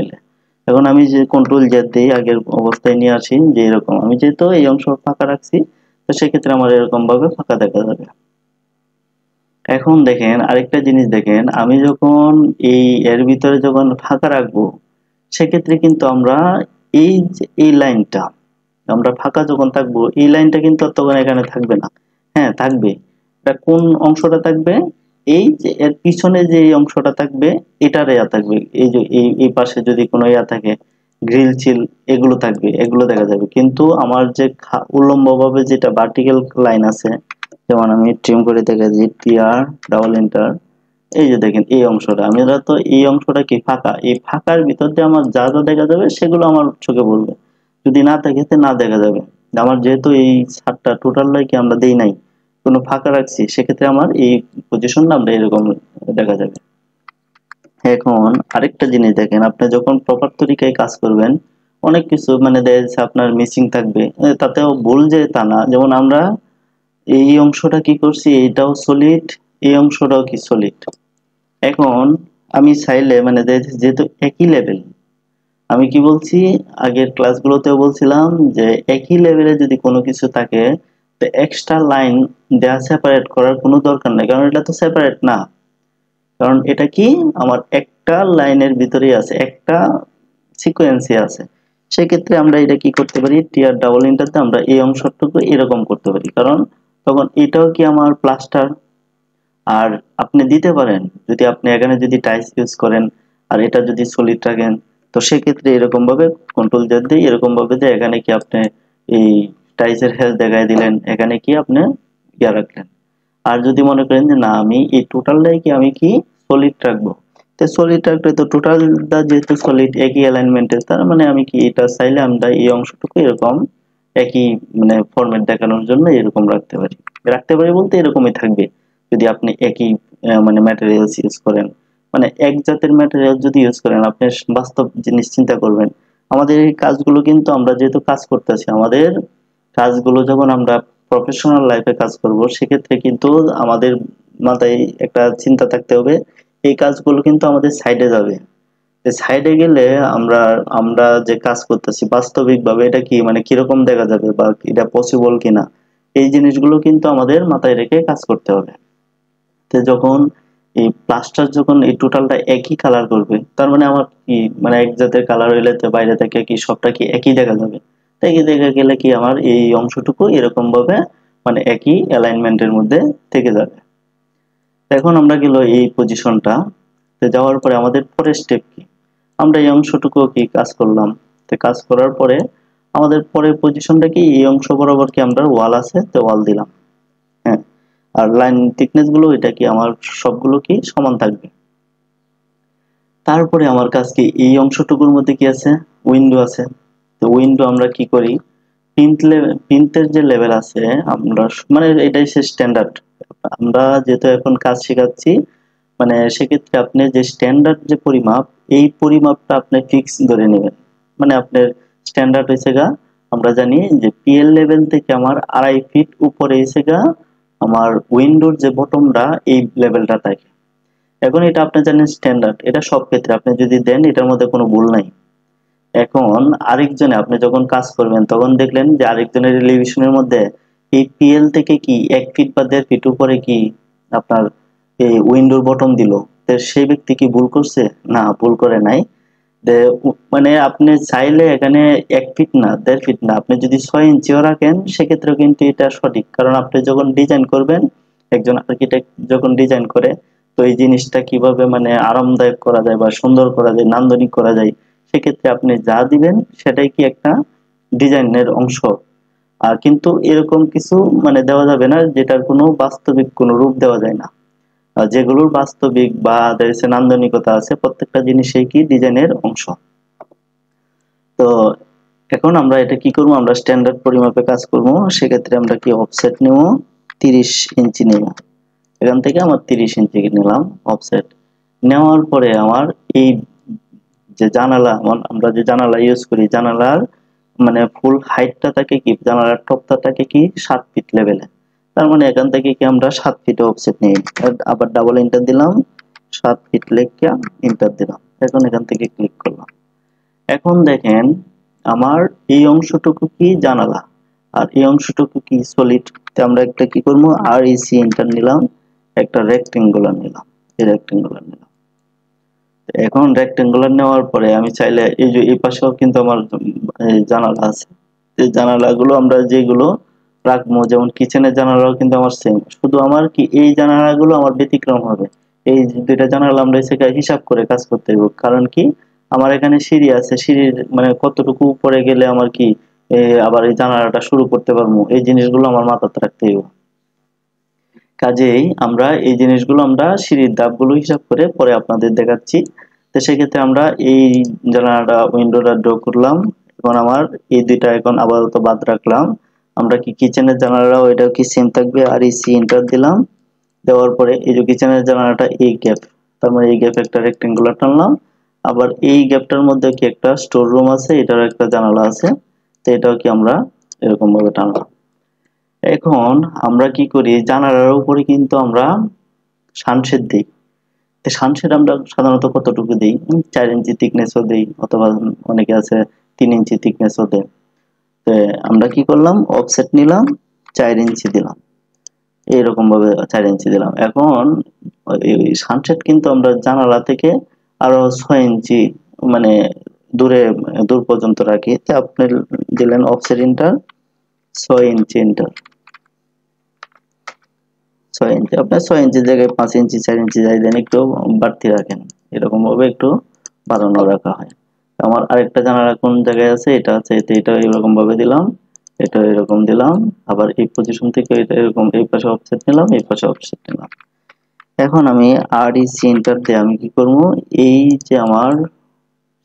এখন আমি যে কন্ট্রোল জেড দিয়ে আগের অবস্থায় নিয়ে আসি, যে এরকম আমি যেহেতু এই অংশ ফাঁকা রাখছি, তো সেক্ষেত্রে আমার এরকম ভাবে ফাঁকা দেখা যাবে। এখন দেখেন আরেকটা জিনিস, দেখেন আমি যখন এর ভিতরে যখন ফাঁকা রাখবো, সেক্ষেত্রে কিন্তু আমরা এই লাইনটা আমরা ফাঁকা যখন থাকবো, এই লাইনটা কিন্তু আর তখন এখানে থাকবে না। হ্যাঁ থাকবে, এটা কোন অংশটা থাকবে, এই যে এর পিছনে যে এই অংশটা থাকবে, এটার ইয়া থাকবে। এই যে এই পাশে যদি কোনো ইয়া থাকে, গ্রিল চিল এগুলো থাকবে, এগুলো দেখা যাবে। কিন্তু আমার যে উল্লম্ব ভাবে যেটা ভার্টিক্যাল লাইন আছে, যেমন আমি ট্রিম করে দেখাচ্ছি, টিআর ডাবল এন্টার, এই যে দেখেন এই অংশটা, আমরা তো এই অংশটা কি ফাঁকা, এই ফাঁকার ভিতর দিয়ে আমার যা যা দেখা যাবে সেগুলো আমার চোখে পড়বে, যদি না থাকে তো না দেখা যাবে। আমার যেহেতু এই ছাদটা টোটালটাই কি আমরা দেই নাই, কোনো ফাঁকা রাখছি, সেক্ষেত্রে আমার এই পজিশনটা আমরা এরকম দেখা যাবে। এখন আরেকটা জিনিস দেখেন, আপনি যখন প্রপার তরিকায় কাজ করবেন, অনেক কিছু মানে দেখা যাচ্ছে আপনার মিসিং থাকবে, তাতেও ভুল যে তা না। যেমন আমরা এই অংশটা কি করছি, এটাও সলিড, এই অংশটাও কি সলিড। এখন আমি চাইলে মানে যেহেতু একই লেভেল, আমি কি বলছি আগের ক্লাসগুলোতেও বলছিলাম যে একই লেভেলে যদি কোনো কিছু থাকে, তো এক্সট্রা লাইন দেয়া সেপারেট করার কোনো দরকার নেই, কারণ এটা তো সেপারেট না। কারণ এটা কি আমার একটা লাইনের ভিতরেই আছে, একটা সিকোয়েন্সে আছে। সেক্ষেত্রে আমরা এটা কি করতে পারি, টিআর ডাবল ইন্টারতে আমরা এই অংশটুকু এরকম করতে পারি, কারণ তখন এটাও কি আমার প্লাস্টার। আর আপনি দিতে পারেন যদি আপনি এখানে যদি টাইলস ইউজ করেন, আর এটা যদি সলিড রাখেন, তো সেক্ষেত্রে এরকম ভাবে কন্ট্রোল জেড দিয়ে এরকম ভাবে যে এখানে কি আপনি এই টাইলসের হেল দেখায় দিলেন, এখানে কি আপনি ইয়া রাখলেন। আর যদি মনে করেন যে না আমি এই টোটালটাই কি আমি কি সলিড রাখবো, তো সলিড রাখলে তো টোটালটা যেহেতু সলিড একই অ্যালাইনমেন্টের, তার মানে আমি কি এটা চাইলে আমরা এই অংশটুকু এরকম একই মানে ফরম্যাট দেখানোর জন্য এরকম রাখতে পারি। রাখতে পারি বলতে এরকমই থাকবে যদি আপনি একই মানে ম্যাটেরিয়ালস ইউজ করেন, মানে এক জাতের ম্যাটেরিয়াল যদি ইউজ করেন, আপনি বাস্তব জিনিস চিন্তা করবেন। আমাদের এই কাজগুলো কিন্তু আমরা যেহেতু কাজ করতেছি, আমাদের কাজগুলো যখন আমরা প্রফেশনাল লাইফে কাজ করব, সেক্ষেত্রে কিন্তু আমাদের মাথায় একটা চিন্তা থাকতে হবে, এই কাজগুলো কিন্তু আমাদের সাইডে যাবে। সাইডে গেলে আমরা আমরা যে কাজ করতেছি বাস্তবিকভাবে এটা কি মানে কিরকম দেখা যাবে বা এটা পসিবল কিনা, এই জিনিসগুলো কিন্তু আমাদের মাথায় রেখে কাজ করতে হবে। তো যখন এই প্লাস্টার যখন এই টোটালটা একই কালার করবে, তার মানে আমার কি মানে এক জাতের কালার হইলে তো বাইরে থেকে কি সবটা কি একই দেখা যাবে। তো একই দেখা গেলে কি আমার এই অংশটুকু এরকম ভাবে মানে একই অ্যালাইনমেন্টের মধ্যে থেকে যাবে। এখন আমরা গেল এই পজিশনটা, তো যাওয়ার পরে আমাদের পরের স্টেপ কি, আমরা এই অংশটুকু কি কাজ করলাম। তো কাজ করার পরে আমাদের পরের পজিশনটা কি, এই অংশ বরাবর কি আমরা ওয়াল আছে তো ওয়াল দিলাম। হ্যাঁ, আর লাইন থিকনেস গুলো এটা কি আমার সবগুলো কি সমান থাকবে। তারপরে আমার কাজ কি, এই অংশটুকুর মধ্যে কি আছে, উইন্ডো আছে। তো উইন্ডো আমরা কি করি, প্রিন্টের যে লেভেল আছে আমরা মানে এটাই সে স্ট্যান্ডার্ড। আমরা যেহেতু এখন কাজ শেখাচ্ছি, মানে সেক্ষেত্রে আপনি যে স্ট্যান্ডার্ড যে পরিমাপ, এই পরিমাপটা আপনি ফিক্স ধরে নেবেন। মানে আপনার স্ট্যান্ডার্ড হয়েছে গা, আমরা জানি যে পিএল লেভেল থেকে আমার 2.5 ফিট উপরে এসে গা আমার উইন্ডোর যে বটমটা এই লেভেলটা থাকে। এখন এটা আপনি জানেন স্ট্যান্ডার্ড, এটা সব ক্ষেত্রে আপনি যদি দেন এটার মধ্যে কোনো ভুল নাই। এখন আরেকজনে আপনি যখন কাজ করবেন তখন দেখলেন যে আরেকজনের এলিভেশনের মধ্যে এই পিএল থেকে কি 1 ফিট বা 1.5 ফিট উপরে কি আপনার এই উইন্ডোর বটম দিল, তো সেই ব্যক্তি কি ভুল করছে? না, ভুল করে নাই। মানে আপনি চাইলে এখানে 1 ফিট না 1.5 ফিট না, আপনি যদি 6 ইঞ্চিও রাখেন সেক্ষেত্রেও কিন্তু এটা সঠিক, কারণ আপনি যখন ডিজাইন করবেন, একজন আর্কিটেক্ট যখন ডিজাইন করে, তো এই জিনিসটা কিভাবে মানে আরামদায়ক করা যায় বা সুন্দর করা যায়, নান্দনিক করা যায়, সেক্ষেত্রে আপনি যা দিবেন সেটাই কি একটা ডিজাইনের অংশ। আর কিন্তু এরকম কিছু মানে দেওয়া যাবে না যেটার কোনো বাস্তবিক কোনো রূপ দেওয়া যায় না। যেগুলোর বাস্তবিক বা নান্দনিকতা আছে, প্রত্যেকটা জিনিসই কি ডিজাইনের অংশ। তো এখন আমরা এটা কি করব, আমরা স্ট্যান্ডার্ড পরিমাপে কাজ করব। সেক্ষেত্রে আমরা কি অফসেট নেব, 30 ইঞ্চি নেব। এখান থেকে আমার 30 ইঞ্চি নিলাম অফসেট। নেওয়ার পরে আমার এই যে জানালা, আমরা যে জানালা ইউজ করি, জানালার মানে ফুল হাইটটা থাকে কি, জানালার টপটা থাকে কি 7 ফিট লেভেলে। তার মানে এখান থেকে কি আমরা 7 ফিট অফসেট নিই। আবার ডাবল এন্টার দিলাম, 7 ফিট লিখে এন্টার দিলাম। এখন এখান থেকে ক্লিক করলাম। এখন দেখেন আমার এই অংশটুকু কি জানালা, আর এই অংশটুকু কি সলিড। তো আমরা একটা কি করব, আর ইসি এন্টার নিলাম, একটা রেক্টেঙ্গুলার নিলাম, এই রেক্টেঙ্গুলার নিলাম। এখন রেক্টেঙ্গুলার নেওয়ার পরে আমি চাইলে এই যে এই পাশেও কিন্তু আমার জানালা আছে, এই জানালাগুলো আমরা যেগুলো রাখবো, যেমন কিচেনের জানালাও কিন্তু আমার সেম, শুধু আমার কি এই জানালাগুলো আমার ব্যতিক্রম হবে। এই দুইটা জানালা আমরা এসে হিসাব করে কাজ করতে হবে, কারণ কি আমার এখানে সিঁড়ি আছে, সিঁড়ির মানে কতটুকু উপরে গেলে আমার কি আবার এই জানালাটা শুরু করতে পারবো, এই জিনিসগুলো আমার মাথাতে রাখতে হবে। কাজেই আমরা এই জিনিসগুলো আমরা সিঁড়ির ধাপগুলো হিসাব করে পরে আপনাদের দেখাচ্ছি। তো সেক্ষেত্রে আমরা এই জানালাটা উইন্ডোটা ড্র করলাম। এখন আমার এই দুইটা এখন আপাতত বাদ রাখলাম। আমরা কি কিচেনের জানালাও এটাও কি সেম থাকবে, আর এই সি এন্টার দিলাম। দেওয়ার পরে এই যে কিচেনের জানালাটা এই গ্যাপ, তার মানে এই গ্যাপে একটা রেক্টেঙ্গুলার টানলাম। আবার এই গ্যাপটার মধ্যে কি একটা স্টোর রুম আছে, এটার একটা জানালা আছে, তো এটাও কি আমরা এরকম ভাবে টানলাম। এখন আমরা কি করি, জানালার উপরে কিন্তু আমরা সানশেড দিই। সানশেড আমরা সাধারণত কতটুকু দিই, 4 ইঞ্চি থিকনেসও দিই, অথবা অনেকে আছে 3 ইঞ্চি থিকনেসও দেয়। তো আমরা কি করলাম, অফসেট নিলাম, 4 ইঞ্চি দিলাম, এইরকম ভাবে 4 ইঞ্চি দিলাম। এখন এই সানশেড কিন্তু আমরা জানালা থেকে আরো 6 ইঞ্চি মানে দূর পর্যন্ত রাখি। তো আপনি দিলেন অফসেট ইন্টার, 6 ইঞ্চি ইন্টার, 6 ইঞ্চি, আপনার 6 ইঞ্চির জায়গায় 5 ইঞ্চি 4 ইঞ্চি যাই দেন, একটু বাড়তি রাখেন, এরকম ভাবে একটু বাড়ানো রাখা হয়। আমার আরেকটা জানালা কোন জায়গায় আছে, এটা আছে, এটা এরকম ভাবে দিলাম, এটা এরকম দিলাম। আবার এই পজিশন থেকে এটা এরকম, এই পাশে অফসেট নিলাম, এই পাশে অফসেট নিলাম। এখন আমি আরইসি এন্টার দিয়ে আমি কি করব, এই যে আমার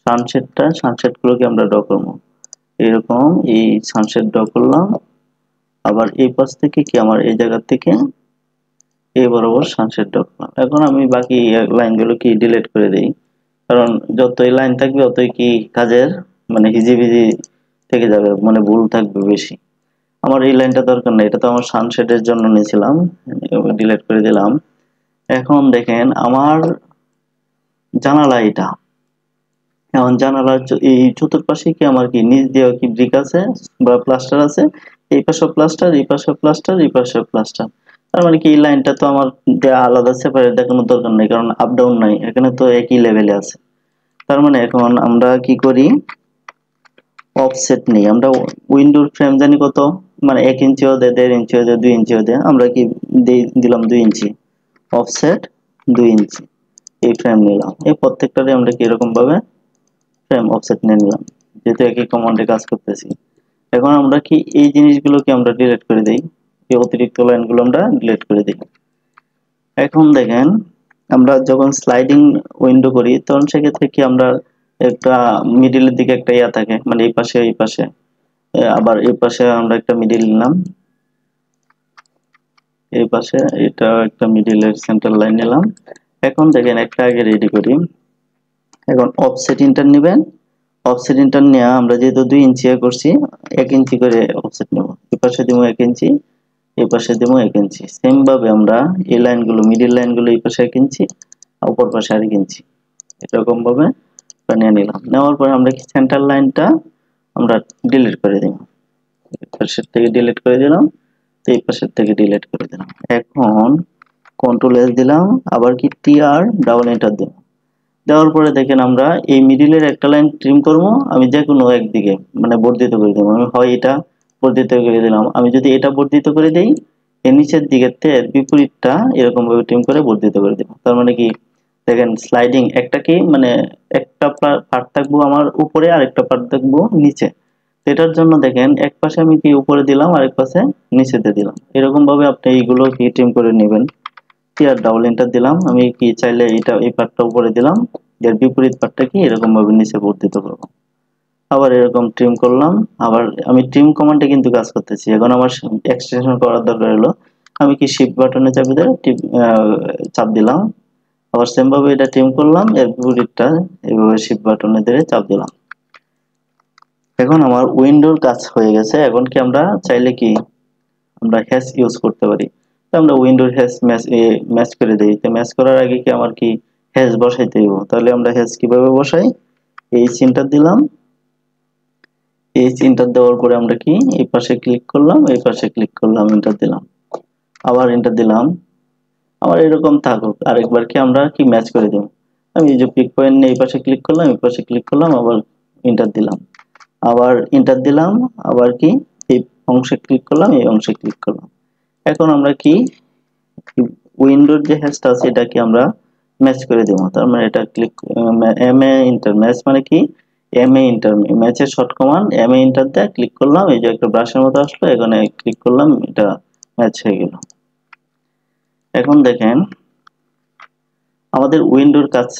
সানসেট গুলোকে আমরা ড্র করবো, এরকম এই সানসেট ড্র করলাম। আবার এই পাশ থেকে কি আমার এই জায়গা থেকে এই বরাবর সানসেট ড্র করলাম। এখন আমি বাকি লাইনগুলো কি ডিলিট করে দেই, কারণ যতই লাইন থাকবে ততই কি কাজের মানে হিজিবিজি থেকে যাবে, মানে ভুল থাকবে বেশি। আমার এই লাইনটা দরকার নেই, এটা তো আমার সানসেটের জন্য নিয়েছিলাম, ডিলিট করে দিলাম। এখন দেখেন আমার জানালা এটা, এখন জানালার এই চতুর্পাশে কি আমার কি নিচ দিয়ে কি ব্রিক আছে বা প্লাস্টার আছে, এই পাশে প্লাস্টার, এই পাশে প্লাস্টার, এই পাশে প্লাস্টার। তার মানে কি এই লাইনটা তো আমার আলাদা সেপারেট দেখানোর দরকার নেই, কারণ আপ ডাউন নাই, এখানে তো একই লেভেলে আছে। তার মানে এখন আমরা কি করি, অফসেট নেই। আমরা উইন্ডোর ফ্রেম জানি কত, মানে 1 ইঞ্চিও দেয়, 1.5 ইঞ্চিও দেয়, 2 ইঞ্চিও দেয়, আমরা কি দিলাম 2 ইঞ্চি, অফসেট 2 ইঞ্চি, এই ফ্রেম নিলাম। এই প্রত্যেকটারে আমরা কি এরকম ভাবে ফ্রেম অফসেট নিয়ে নিলাম, যেহেতু একই কমান্ডে কাজ করতেছি। এখন আমরা কি এই জিনিসগুলোকে আমরা ডিলিট করে দেই, এই অতিরিক্ত লাইনগুলো আমরা ডিলিট করে দিই। এখন দেখেন আমরা যখন স্লাইডিং উইন্ডো করি তখন সেক্ষেত্রে কি আমরা একটা মিডিলের দিকে একটা ইয়া থাকে, মানে এই পাশে এই পাশে, আবার এই পাশে আমরা একটা মিডিল নিলাম, এই পাশে এটা একটা মিডিলের সেন্টার লাইন নিলাম। এখন দেখেন একটা আগে রেডি করি। এখন অফসেট ইন্টার নেবেন, অফসেট ইন্টার নিয়ে আমরা যেহেতু 2 ইঞ্চি করছি, 1 ইঞ্চি করে অফসেট নেব। এই পাশে দিব 1 ইঞ্চি, এই পাশে দিব 1 ইঞ্চি। সেম ভাবে আমরা এই লাইনগুলো মিডিল লাইনগুলো এই পাশে 1 ইঞ্চি, অপর পাশে আর 1 ইঞ্চি, এরকম ভাবে নিয়ে নিলাম। নেওয়ার পরে আমরা কি সেন্টার লাইনটা আমরা ডিলিট করে দিলাম, এই পাশের থেকে ডিলিট করে দিলাম, এই পাশের থেকে ডিলিট করে দিলাম। এখন কন্ট্রোল এস দিলাম, আবার কি টিআর ডাবল এন্টার দিলাম। দেওয়ার পরে দেখেন আমরা এই মিডিলের একটা লাইন ট্রিম করব, আমি যে কোনো একদিকে মানে বর্ধিত করে দেবো। আমি হয় এটা বর্ধিত করে দিলাম, আমি যদি এটা বর্ধিত করে দেই এর নিচের দিকের এর বিপরীতটা এরকম ভাবে ট্রিম করে বর্ধিত করে দেবো। তার মানে কি দেখেন স্লাইডিং একটা কি মানে একটা পার্ট থাকবো আমার উপরে আর একটা পার্ট থাকবো নিচে। এটার জন্য দেখেন এক পাশে আমি কি উপরে দিলাম আর এক পাশে নিচেতে দিলাম, এরকম ভাবে আপনি এইগুলো কি ট্রিম করে নেবেন। আর ডাবল এন্টার দিলাম, আমি কি চাইলে এটা এই পার্টটা উপরে দিলাম, এর বিপরীত পার্টটা কি এরকম ভাবে নিচে বর্ধিত করব। আবার এরকম ট্রিম করলাম, আবার আমি ট্রিম কমান্ডে কিন্তু কাজ করতেছি। এখন আমার এক্সটেনশন করার দরকার হলো, আমি কি শিফট বাটনে চাপ দিয়ে চাপ দিলাম, আবার সেম ভাবে এটা ট্রিম করলাম, এর বিপরীতটা এইভাবে শিফট বাটনে দিয়ে চাপ দিলাম। এখন আমার উইন্ডোর কাজ হয়ে গেছে। এখন কি আমরা চাইলে কি আমরা হ্যাশ ইউজ করতে পারি। তো আমরা উইন্ডোর হ্যাশ ম্যাচ করে দেই। তো ম্যাচ করার আগে কি আমার কি হ্যাশ বসাইতে হইব। তাহলে আমরা হ্যাশ কিভাবে বসাই, এই চিন্তা দিলাম, এই এন্টার দেওয়ার পরে আমরা কি এই পাশে ক্লিক করলাম, এই পাশে ক্লিক করলাম, এন্টার দিলাম, আবার এন্টার দিলাম। আবার এরকম থাকুক, আরেকবার কি আমরা কি ম্যাচ করে দেব। আমি এই যে পিক পয়েন্ট নিয়ে এই পাশে ক্লিক করলাম, এই পাশে ক্লিক করলাম, আবার এন্টার দিলাম, আবার এন্টার দিলাম, আবার কি এই অংশে ক্লিক করলাম, এই অংশে ক্লিক করলাম। এখন আমরা কি উইন্ডোর যে হ্যাশটা আছে এটা কি আমরা ম্যাচ করে দেব। তার মানে এটা click M A inter match মানে কি এম এ ইন্টার ম্যাচের short command M A inter দিয়ে ক্লিক করলাম, এই যে একটা ব্রাশের মতো আসলো, এখানে ক্লিক করলাম, এটা ম্যাচ হয়ে গেল। এখন দেখেন আমাদের উইন্ডোর কাজ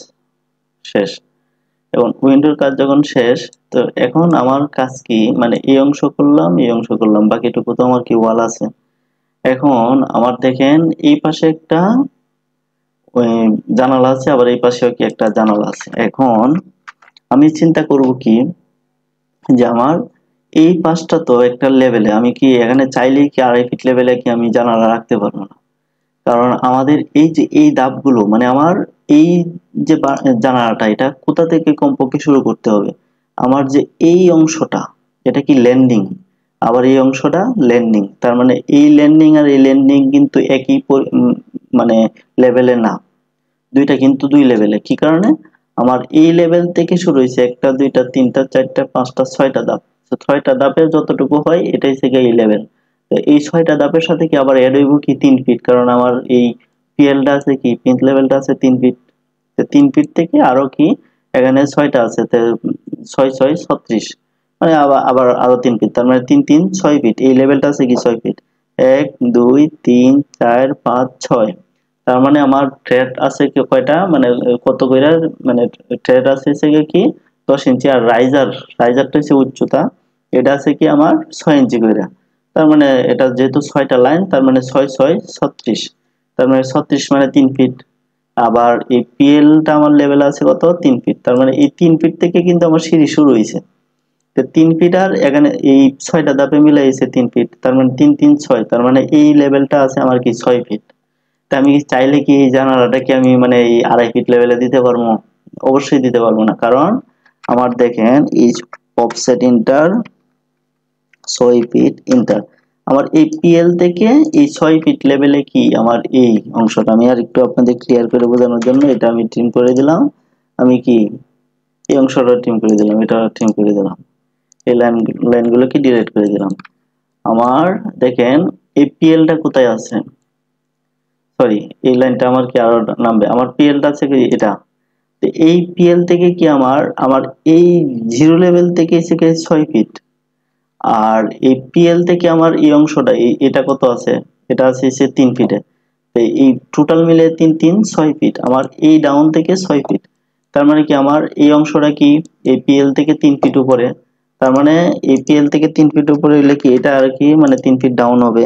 শেষ। এবং উইন্ডোর কাজ যখন শেষ, তো এখন আমার কাজ কি মানে এই অংশ করলাম, এই অংশ করলাম, বাকিটুকু তো আমার কি ওয়াল আছে। এখন আমার দেখেন এই পাশে একটা ওই জানালা আছে, আবার এই পাশেও কি একটা জানালা আছে। এখন আমি চিন্তা করব কি যে আমার এই পাশটা তো একটা লেভেলে, আমি কি এখানে চাইলেই কি 2.5 ফিট লেভেলে কি আমি জানালা রাখতে পারবো না। কারণ আমাদের এই যে এই ধাপগুলো মানে আমার এই যে জানালাটা এটা কোথা থেকে কমপক্ষে শুরু করতে হবে। আমার যে এই অংশটা এটা কি ল্যান্ডিং, আবার এই অংশটা ল্যান্ডিং। তার মানে এই ল্যান্ডিং আর এই ল্যান্ডিং কিন্তু একই মানে লেভেলে না, দুইটা কিন্তু দুই লেভেলে। কি কারণে আমার এই লেভেল থেকে শুরু হয়েছে একটা দুইটা তিনটা চারটা পাঁচটা ছয়টা ধাপ, তো ছয়টা ধাপের যতটুকু হয় এটাই থেকে এই লেভেল। তো এই ছয়টা ধাপের সাথে কি আবার এড হইব কি 3 ফিট, কারণ আমার এই পিএলটা আছে কি পিন লেভেলটা আছে 3 ফিট। তো 3 ফিট থেকে আরো কি এখানে ছয়টা আছে, তো 6 6 36, মানে আবার আবার আরো 3 ফিট, তার মানে 3 3 6 ফিট, এই লেভেলটা আছে কি 6 ফিট। 1 2 3 4 5 6, তার মানে আমার থ্রেড আছে কি কয়টা মানে কত কইরা মানে থ্রেড আছে হচ্ছে কি 10 ইঞ্চি, আর রাইজারটা হচ্ছে উচ্চতা, এটা আছে কি আমার 6 ইঞ্চি কইরা। তার মানে এটা যেহেতু 6টা লাইন, তার মানে 6 6 36, তার মানে 36 মানে 3 ফিট। আবার এই পিএলটা আমার লেভেল আছে কত 3 ফিট, তার মানে এই 3 ফিট থেকে কিন্তু আমার সিঁড়ি শুরু হয়েছে। তো 3 ফিট আর এখানে এই 6টা ধাপে মিলাইছে 3 ফিট, তার মানে 3 3 6, তার মানে এই লেভেলটা আছে আমার কি 6 ফিট। তা আমি কি চাইলে কি এই জানালাটা কি আমি মানে এই 2.5 ফিট লেভেলে দিতে পারবো? অবশ্যই দিতে পারবো না, কারণ আমার দেখেন এই অফসেট ইন্টার 6 ফিট ইন্টার, আমার এই পিএল থেকে এই 6 ফিট লেভেলে কি আমার এই অংশটা আমি আর একটু আপনাদের ক্লিয়ার করে বোঝানোর জন্য এটা আমি ট্রিম করে দিলাম। আমি কি এই অংশটা ট্রিম করে দিলাম, এটা ট্রিম করে দিলাম, এই লাইনগুলো কি ডিলিট করে দিলাম। আমার দেখেন এই পিএলটা কোথায় আছে, সরি এই লাইনটা আমার কি আরো নামবে, আমার পিএলটা আছে কি এটা। তো এই পিএল থেকে কি আমার আমার এই জিরো লেভেল থেকে এসে 6 ফিট, আর এই পিএল থেকে আমার এই অংশটা এটা কত আছে, এটা আছে এসে 3 ফিটে। তো এই টোটাল মিলে 3 3 6 ফিট, আমার এই ডাউন থেকে 6 ফিট। তার মানে কি আমার এই অংশটা কি এই পিএল থেকে 3 ফিট উপরে, তার মানে এই পিএল থেকে 3 ফিট উপরে হলে কি এটা আর কি মানে 3 ফিট ডাউন হবে।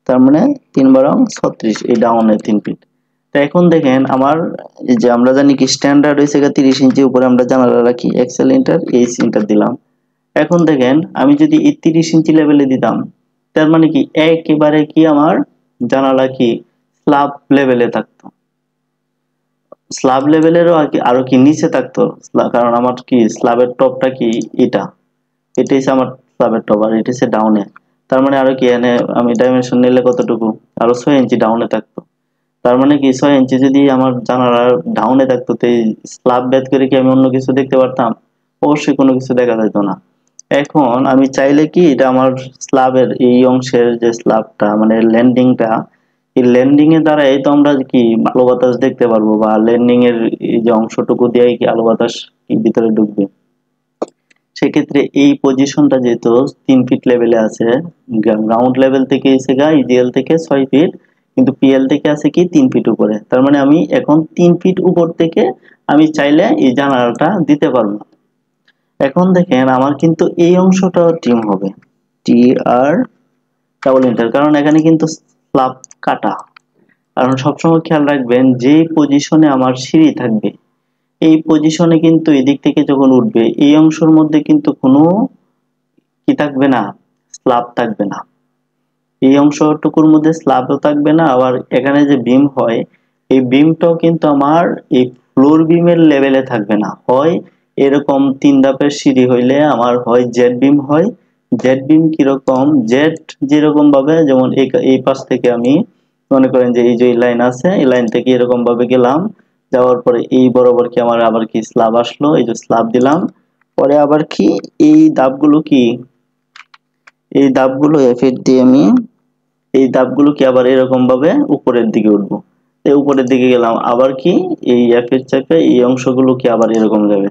তার মানে 3 × 36 এই ডাউনে 3 ফিট। তো এখন দেখেন আমার এই যে আমরা জানি কি স্ট্যান্ডার্ড হয়েছে 30 ইঞ্চি উপরে আমরা জানালা রাখি, এক্সেল ইন্টার এইচ ইন্টার দিলাম। এখন দেখেন আমি যদি এই 30 ইঞ্চি লেভেলে দিতাম, তার মানে কি একেবারে কি আমার জানালা কি স্ল্যাব লেভেলে থাকতো, স্ল্যাব লেভেলেরও আরো কি নিচে থাকতো, কারণ আমার কি স্ল্যাবের টপটা কি এটা, এটা হচ্ছে আমার স্ল্যাবের টপ আর এটা হচ্ছে ডাউনে। তার মানে আরো কি এখানে আমি ডাইমেনশন নিলে কতটুকু, আরো 6 ইঞ্চি ডাউনে থাকতো। তার মানে কি 6 ইঞ্চি যদি আমার জানালা ডাউনে থাকতো তো এই স্ল্যাব ভেদ করে কি আমি অন্য কিছু দেখতে পারতাম? অবশ্যই কোনো কিছু দেখা যেত না। এখন আমি চাইলে কি এটা আমার স্ল্যাবের এই অংশের যে স্ল্যাবটা মানে ল্যান্ডিংটা, এই ল্যান্ডিং এর দ্বারাই তো আমরা কি আলো বাতাস দেখতে পারবো, বা ল্যান্ডিং এর এই যে অংশটুকু দিয়ে কি আলো বাতাস কি ভিতরে ঢুকবে। সেক্ষেত্রে এই পজিশনটা যেহেতু 3 ফিট লেভেলে আছে, গ্রাউন্ড লেভেল থেকে এসে গা ইজিএল থেকে 6 ফিট, কিন্তু পিএল থেকে আছে কি 3 ফিট উপরে। তার মানে আমি এখন 3 ফিট উপর থেকে আমি চাইলে এই জানালাটা দিতে পারবো। এখন দেখেন আমার কিন্তু এই অংশটাও ট্রিম হবে, টি আর ডাবল এন্টার, কারণ এখানে কিন্তু স্ল্যাব কাটা। কারণ সবসময় খেয়াল রাখবেন যে পজিশনে আমার সিঁড়ি থাকবে এই পজিশনে কিন্তু এদিক থেকে যখন উঠবে এই অংশের মধ্যে কিন্তু কোনো কি থাকবে না, স্ল্যাব থাকবে না। এই অংশটুকুর মধ্যে স্ল্যাবও থাকবে না, আবার এখানে যে বিম হয় এই বিমটাও কিন্তু আমার এই ফ্লোর বিমের লেভেলে থাকবে না। হয় এরকম 3 ধাপের সিঁড়ি হইলে আমার হয় জেড বিম হয়। জেড বিম কিরকম, জেড যেরকম ভাবে যেমন এই পাশ থেকে আমি মনে করেন যে এই যে লাইন আছে এই লাইন থেকে এরকম ভাবে গেলাম, যাওয়ার পরে এই বরাবর কি আমার আবার কি স্ল্যাব আসলো, এই যে স্ল্যাব দিলাম, পরে আবার কি এই ধাপগুলো কি এই ধাপগুলো এফেক্ট দিয়ে আমি এই ধাপগুলো কি আবার এরকম ভাবে উপরের দিকে উঠবো। এই উপরের দিকে গেলাম আবার কি এই এফের চাপে এই অংশগুলো কি আবার এরকম যাবে।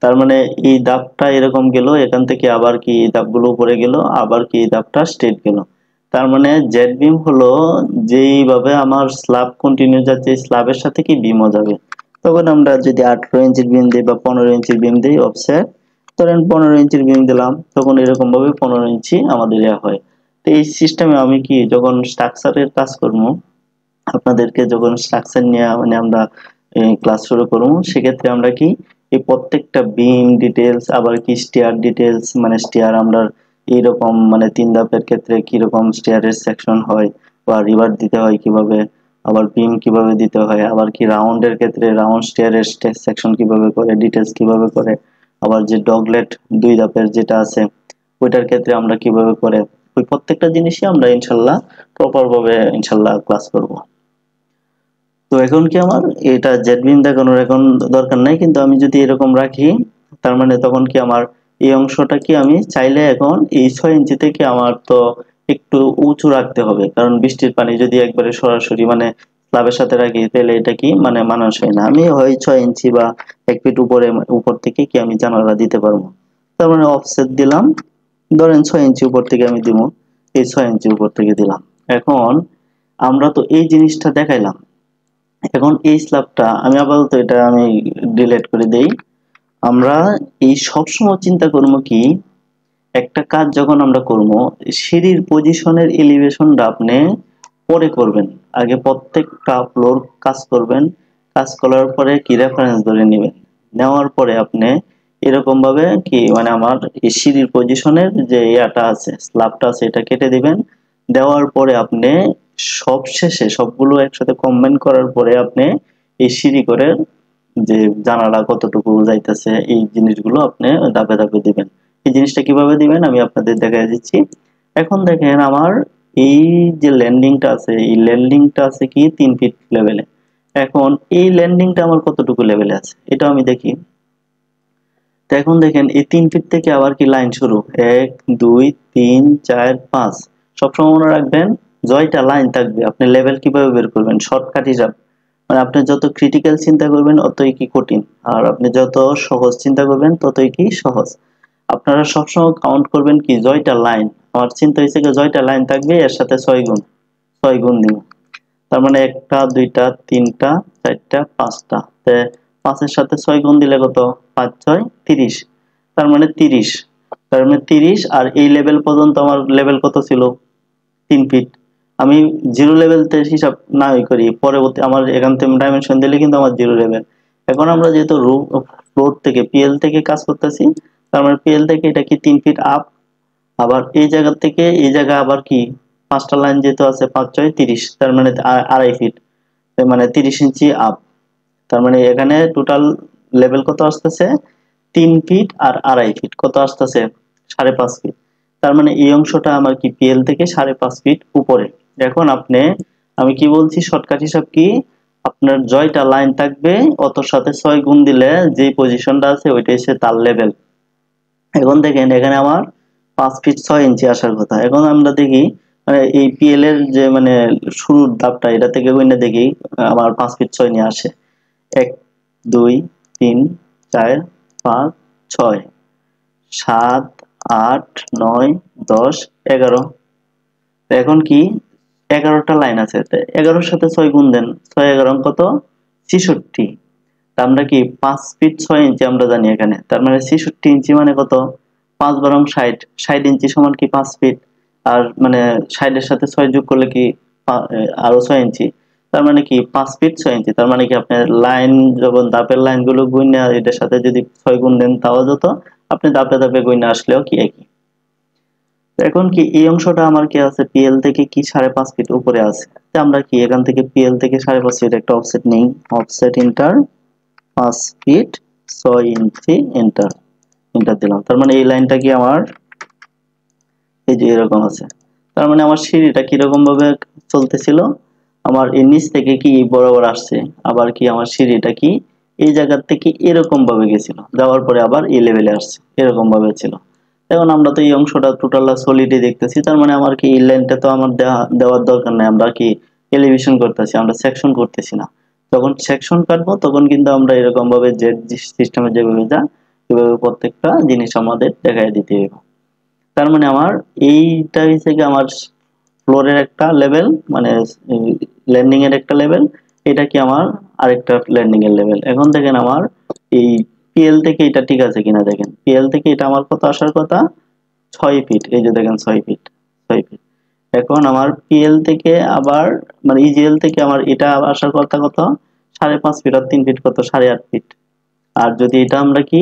তার মানে এই ধাপটা এরকম গেল, এখান থেকে আবার কি এই ধাপগুলো উপরে গেল, আবার কি এই ধাপটা স্ট্রেট গেল। তার মানে জেড বিম হলো যেইভাবে আমার স্ল্যাব কন্টিনিউ যাচ্ছে স্ল্যাবের সাথে কি বিমও যাবে। তখন আমরা যদি 18 ইঞ্চির বিম দিই বা 15 ইঞ্চির বিম দিই অফসেট, ধরেন 15 ইঞ্চির বিম দিলাম তখন এরকম ভাবে 15 ইঞ্চি আমাদের ইয়া হয়। তো এই সিস্টেমে আমি কি যখন স্ট্রাকচারের কাজ করব, আপনাদেরকে যখন স্ট্রাকচার নিয়ে মানে আমরা ক্লাস শুরু করব, সেক্ষেত্রে আমরা কি এই প্রত্যেকটা বিম ডিটেলস আবার কি স্টিয়ার ডিটেলস, মানে স্টিয়ার আমরা এইরকম মানে 3 ধাপের ক্ষেত্রে কিরকম স্টিয়ারের সেকশন হয় বা রিভার দিতে হয় কিভাবে, আবার বিম কিভাবে দিতে হয়, আবার কি রাউন্ডের ক্ষেত্রে রাউন্ড স্টিয়ারের সেকশন কিভাবে করে, ডিটেলস কিভাবে করে, আবার যে ডগলেট 2 ধাপের যেটা আছে ওইটার ক্ষেত্রে আমরা কিভাবে করে, ওই প্রত্যেকটা জিনিসই আমরা ইনশাল্লাহ প্রপার ভাবে ইনশাল্লাহ ক্লাস করব। তো এখন কি আমার এটা জেড বিম দেখানোর এখন দরকার নাই, কিন্তু আমি যদি এরকম রাখি তার মানে তখন কি আমার এই অংশটা কি আমি চাইলে এখন এই 6 ইঞ্চি থেকে আমার তো একটু উঁচু রাখতে হবে, কারণ বৃষ্টির পানি যদি একবারে সরাসরি মানে স্ল্যাবের সাথে রাখি তাহলে এটা কি মানে মানানসই না। আমি হয় 6 ইঞ্চি বা 1 ফিট উপরে উপর থেকে কি আমি জানালা দিতে পারবো। তার মানে অফসেট দিলাম, ধরেন 6 ইঞ্চি উপর থেকে আমি দিব, এই 6 ইঞ্চি উপর থেকে দিলাম। এখন আমরা তো এই জিনিসটা দেখাইলাম, এখন এই স্ল্যাবটা আমি আপাতত এটা আমি ডিলিট করে দেই। আমরা এই সবসময় চিন্তা করবো কি একটা কাজ যখন আমরা করব সিঁড়ির পজিশনের এলিভেশনটা আপনি পরে করবেন, আগে প্রত্যেকটা ফ্লোর কাজ করবেন, কাজ করার পরে কি রেফারেন্স ধরে নেবেন, নেওয়ার পরে আপনি এরকম ভাবে কি মানে আমার এই সিঁড়ির পজিশনের যে ইয়াটা আছে স্ল্যাবটা আছে এটা কেটে দিবেন। দেওয়ার পরে আপনি সব শেষে সবগুলো একসাথে কম্বাইন করার পরে আপনি এই সিঁড়ি করে যে জানালা কতটুকু যাইতেছে এই জিনিসগুলো আপনি ধাপে ধাপে দিবেন। এই জিনিসটা কিভাবে দিবেন আমি আপনাদের দেখাই দিচ্ছি। এখন দেখেন আমার এই যে ল্যান্ডিংটা আছে এই ল্যান্ডিংটা আছে কি 3 ফিট লেভেলে। এখন এই ল্যান্ডিংটা আমার কতটুকু লেভেলে আছে এটা আমি দেখি। তো এখন দেখেন এই 3 ফিট থেকে আবার কি লাইন শুরু, 1 2 3 4 5। সবসময় মনে রাখবেন জয়টা লাইন থাকবে, আপনি লেভেল কিভাবে বের করবেন, শর্টকাট হিসাব, মানে আপনি যত ক্রিটিক্যাল চিন্তা করবেন অতই কি কঠিন, আর আপনি যত সহজ চিন্তা করবেন ততই কি সহজ। আপনারা সবসময় কাউন্ট করবেন কি জয়টা লাইন, আমার চিন্তা হয়েছে কি জয়টা লাইন থাকবে এর সাথে 6 গুণ, 6 গুণ দিব। তার মানে 1টা 2টা 3টা 4টা 5টা, 5-এর সাথে 6 গুণ দিলে কত, 5 6 30, তার মানে 30। তার মানে 30 আর এই লেভেল পর্যন্ত আমার লেভেল কত ছিল, 3 ফিট। আমি জিরো লেভেলতে হিসাব না করি পরবর্তী আমার এখান থেকে ডাইমেনশন দিলে কিন্তু আমার জিরো লেভেল। এখন আমরা যেহেতু ফ্লোর থেকে পিএল থেকে কাজ করতেছি, তার মানে পিএল থেকে এটা কি 3 ফিট আপ, আবার এই জায়গা থেকে এই জায়গা আবার কি 5টা লাইন যেহেতু আছে 5 6 30, তার মানে 2.5 ফিট, তার মানে 30 ইঞ্চি আপ। তার মানে এখানে টোটাল লেভেল কত আসতেছে 3 ফিট আর 2.5 ফিট কত আসতেছে 5.5 ফিট। তার মানে এই অংশটা আমার কি পিএল থেকে 5.5 ফিট উপরে। এখন আপনি আমি কি বলছি শর্টকাট হিসাব কি আপনার জয়টা লাইন থাকবে অতর সাথে 6 গুণ দিলে যে পজিশনটা আছে ওইটাই সে তার লেভেল। এখন দেখেন এখানে আমার 5 ফিট 6 ইঞ্চি আসার কথা। এখন আমরা দেখি মানে এই পিএল এর যে মানে শুরুর ধাপটা এটা থেকে কইনা দেখি আমার 5 ফিট 6 নিয়ে আসে 1 2 3 4 5 6 7 8 9 10 11। এখন কি 11টা লাইন আছে, 11-র সাথে 6 গুণ দেন, 6 11 কত 66। আমরা কি 5 ফিট 6 ইঞ্চি আমরা জানি এখানে, তার মানে 66 ইঞ্চি মানে কত 5 বারং 60, 60 ইঞ্চি সমান কি 5 ফিট। আর মানে 60 এর সাথে 6 যোগ করলে কি আরো 6 ইঞ্চি, তার মানে কি 5 ফিট 6 ইঞ্চি। তার মানে কি আপনার লাইন যখন দাপের লাইন গুলো গুণে এটার সাথে যদি 6 গুণ দেন তাও যত, আপনি দাপে দাপে গুণে আসলেও কি একই। এখন কি এই অংশটা আমার কি আছে পিএল থেকে কি 5.5 ফিট উপরে আছে। আমরা কি এখান থেকে পিএল থেকে 5.5 ফিট একটা অফসেট নেই, অফসেট ইন্টার 5 ফিট 6 ইঞ্চি এন্টার, এন্টার দিলাম। তার মানে এই লাইনটা কি আমার এই যে এরকম আছে। তার মানে আমার সিঁড়িটা কিরকম ভাবে চলতেছিল, আমার এই নিচ থেকে কি বরাবর আসছে, আবার কি আমার সিঁড়িটা কি এই জায়গা থেকে এরকম ভাবে গেছিল, যাওয়ার পরে আবার এই লেভেলে আসছে, এরকম ভাবে ছিল। এখন আমরা তো এই অংশটা টোটাল সলিডই দেখতেছি, তার মানে আমার কি এই লাইনটা তো আমার দেওয়ার দরকার নাই, আমরা কি এলিভেশন করতেছি, আমরা সেকশন করতেছি না। যখন সেকশন কাটবো তখন কিন্তু আমরা এরকম ভাবে জেড সিস্টেমে যেভাবে যা এভাবে প্রত্যেকটা জিনিস আমাদের দেখাই দিতে হবে। তার মানে আমার এইটা হচ্ছে কি আমার ফ্লোরের একটা লেভেল, মানে ল্যান্ডিং এর একটা লেভেল, এটা কি আমার আরেকটা ল্যান্ডিং এর লেভেল। এখন দেখেন আমার এই পিএল থেকে এটা ঠিক আছে কিনা দেখেন, পিএল থেকে এটা আমার কত আসার কথা 6 ফিট, এই যে দেখেন 6 ফিট 6 ফিট। এখন আমার পিএল থেকে আবার মানে ইজিএল থেকে আমার এটা আসার কথা কত 5.5 ফিট, আর 3 ফিট কত 8.5 ফিট। আর যদি এটা আমরা কি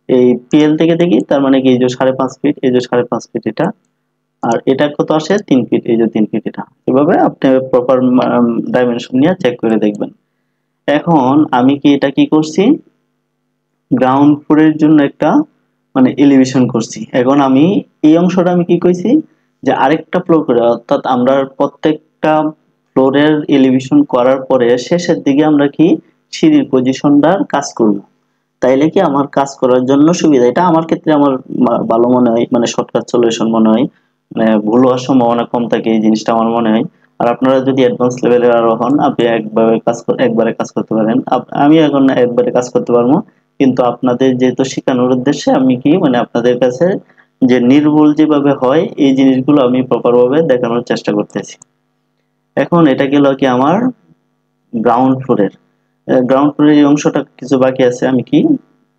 এই পিএল থেকে দেখি তার মানে কি এই যে 5.5 ফিট, এই যে 5.5 ফিট এটা, আর এটা কত আসে 3 ফিট, এই যে 3 ফিট এটা। এভাবে আপনি প্রপার ডাইমেনশন নিয়ে চেক করে দেখবেন। এখন আমি কি এটা কি করছি গ্রাউন্ড ফ্লোরের জন্য একটা মানে এলিভেশন করছি। এখন আমি এই অংশটা আমি কি কইছি যে আরেকটা ফ্লোর করে, অর্থাৎ আমরা প্রত্যেকটা ফ্লোরের এলিভেশন করার পরে শেষের দিকে আমরা কি সিঁড়ির পজিশনটার কাজ করব। তাইলে কি আমার কাজ করার জন্য সুবিধা, এটা আমার ক্ষেত্রে আমার ভালো মনে হয়, মানে শর্টকাট সলিউশন মনে হয়, মানে ভুল হওয়ার সম্ভাবনা কম থাকে এই জিনিসটা আমার মনে হয়। আর আপনারা যদি অ্যাডভান্স লেভেলের আরো হন আপনি একবারে কাজ করতে পারেন, আমি এখন একবারে কাজ করতে পারবো। কিন্তু আপনাদের যেহেতু শেখানোর উদ্দেশ্যে আমি কি মানে আপনাদের কাছে যে নির্ভুল যেভাবে হয় এই জিনিসগুলো আমি প্রপার ভাবে দেখানোর চেষ্টা করতেছি। এখন এটা গেল কি আমার গ্রাউন্ড ফ্লোরের, গ্রাউন্ড ফ্লোরের এই অংশটা কিছু বাকি আছে, আমি কি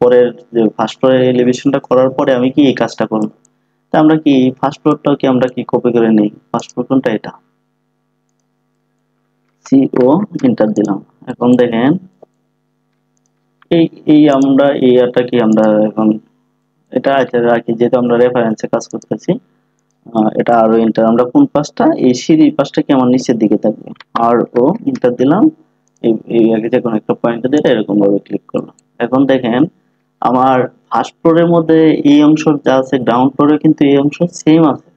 পরের যে ফার্স্ট ফ্লোরের এলিভেশনটা করার পরে আমি কি এই কাজটা করব। তা আমরা কি ফার্স্ট ফ্লোরটাও কি আমরা কি কপি করে নেই, ফার্স্ট ফ্লোর কোনটা এটা সিও এন্টার দিলাম। এখন দেখেন এই এই আমরা এইটা কি আমরা এখন এটা আছে রাখি, যেহেতু আমরা রেফারেন্সে কাজ করতেছি। এটা আরো এন্টার, আমরা কোন পাশটা এই সিঁড়ি পাশটা কি আমার নিচের দিকে থাকবে, আর ও এন্টার দিলাম। এই আগে যে কোনো একটা পয়েন্টে দিয়ে এরকম ভাবে ক্লিক করলাম। এখন দেখেন আমার ফার্স্ট ফ্লোরের মধ্যে এই অংশ যা আছে গ্রাউন্ড ফ্লোরে কিন্তু এই অংশ সেম আছে,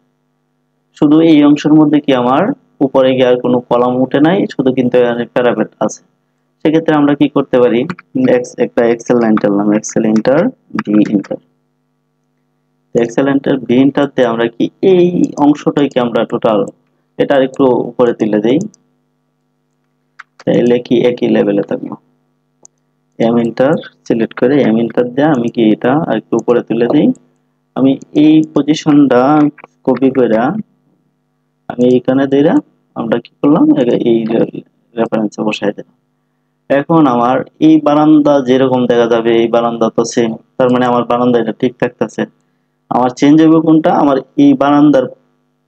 শুধু এই অংশের মধ্যে কি আমার উপরে গিয়ে আর কোনো কলাম উঠে নাই, শুধু কিন্তু প্যারাপেট আছে। সেক্ষেত্রে আমরা কি করতে পারি একটা এক্সেল লাইন টানলাম, Excel enter V enter, Excel enter V enter দিয়ে আমরা কি এই অংশটাই কি আমরা টোটাল এটা একটু উপরে তুলে দেই, তাহলে কি একই লেভেলে থাকবো। এম এন্টার সিলেক্ট করে এম এন্টার দিয়ে আমি কি এটা একটু উপরে তুলে দিই। আমি এই পজিশনটা কপি করে আমি এখানে দিরা আমরা কি করলাম এই রেফারেন্সে বসাই দিলাম। এখন আমার এই বারান্দা যেরকম দেখা যাবে এই বারান্দা তো সেম, তার মানে আমার বারান্দা এটা ঠিক থাকতেছে। আমার চেঞ্জ হবে কোনটা, আমার এই বারান্দার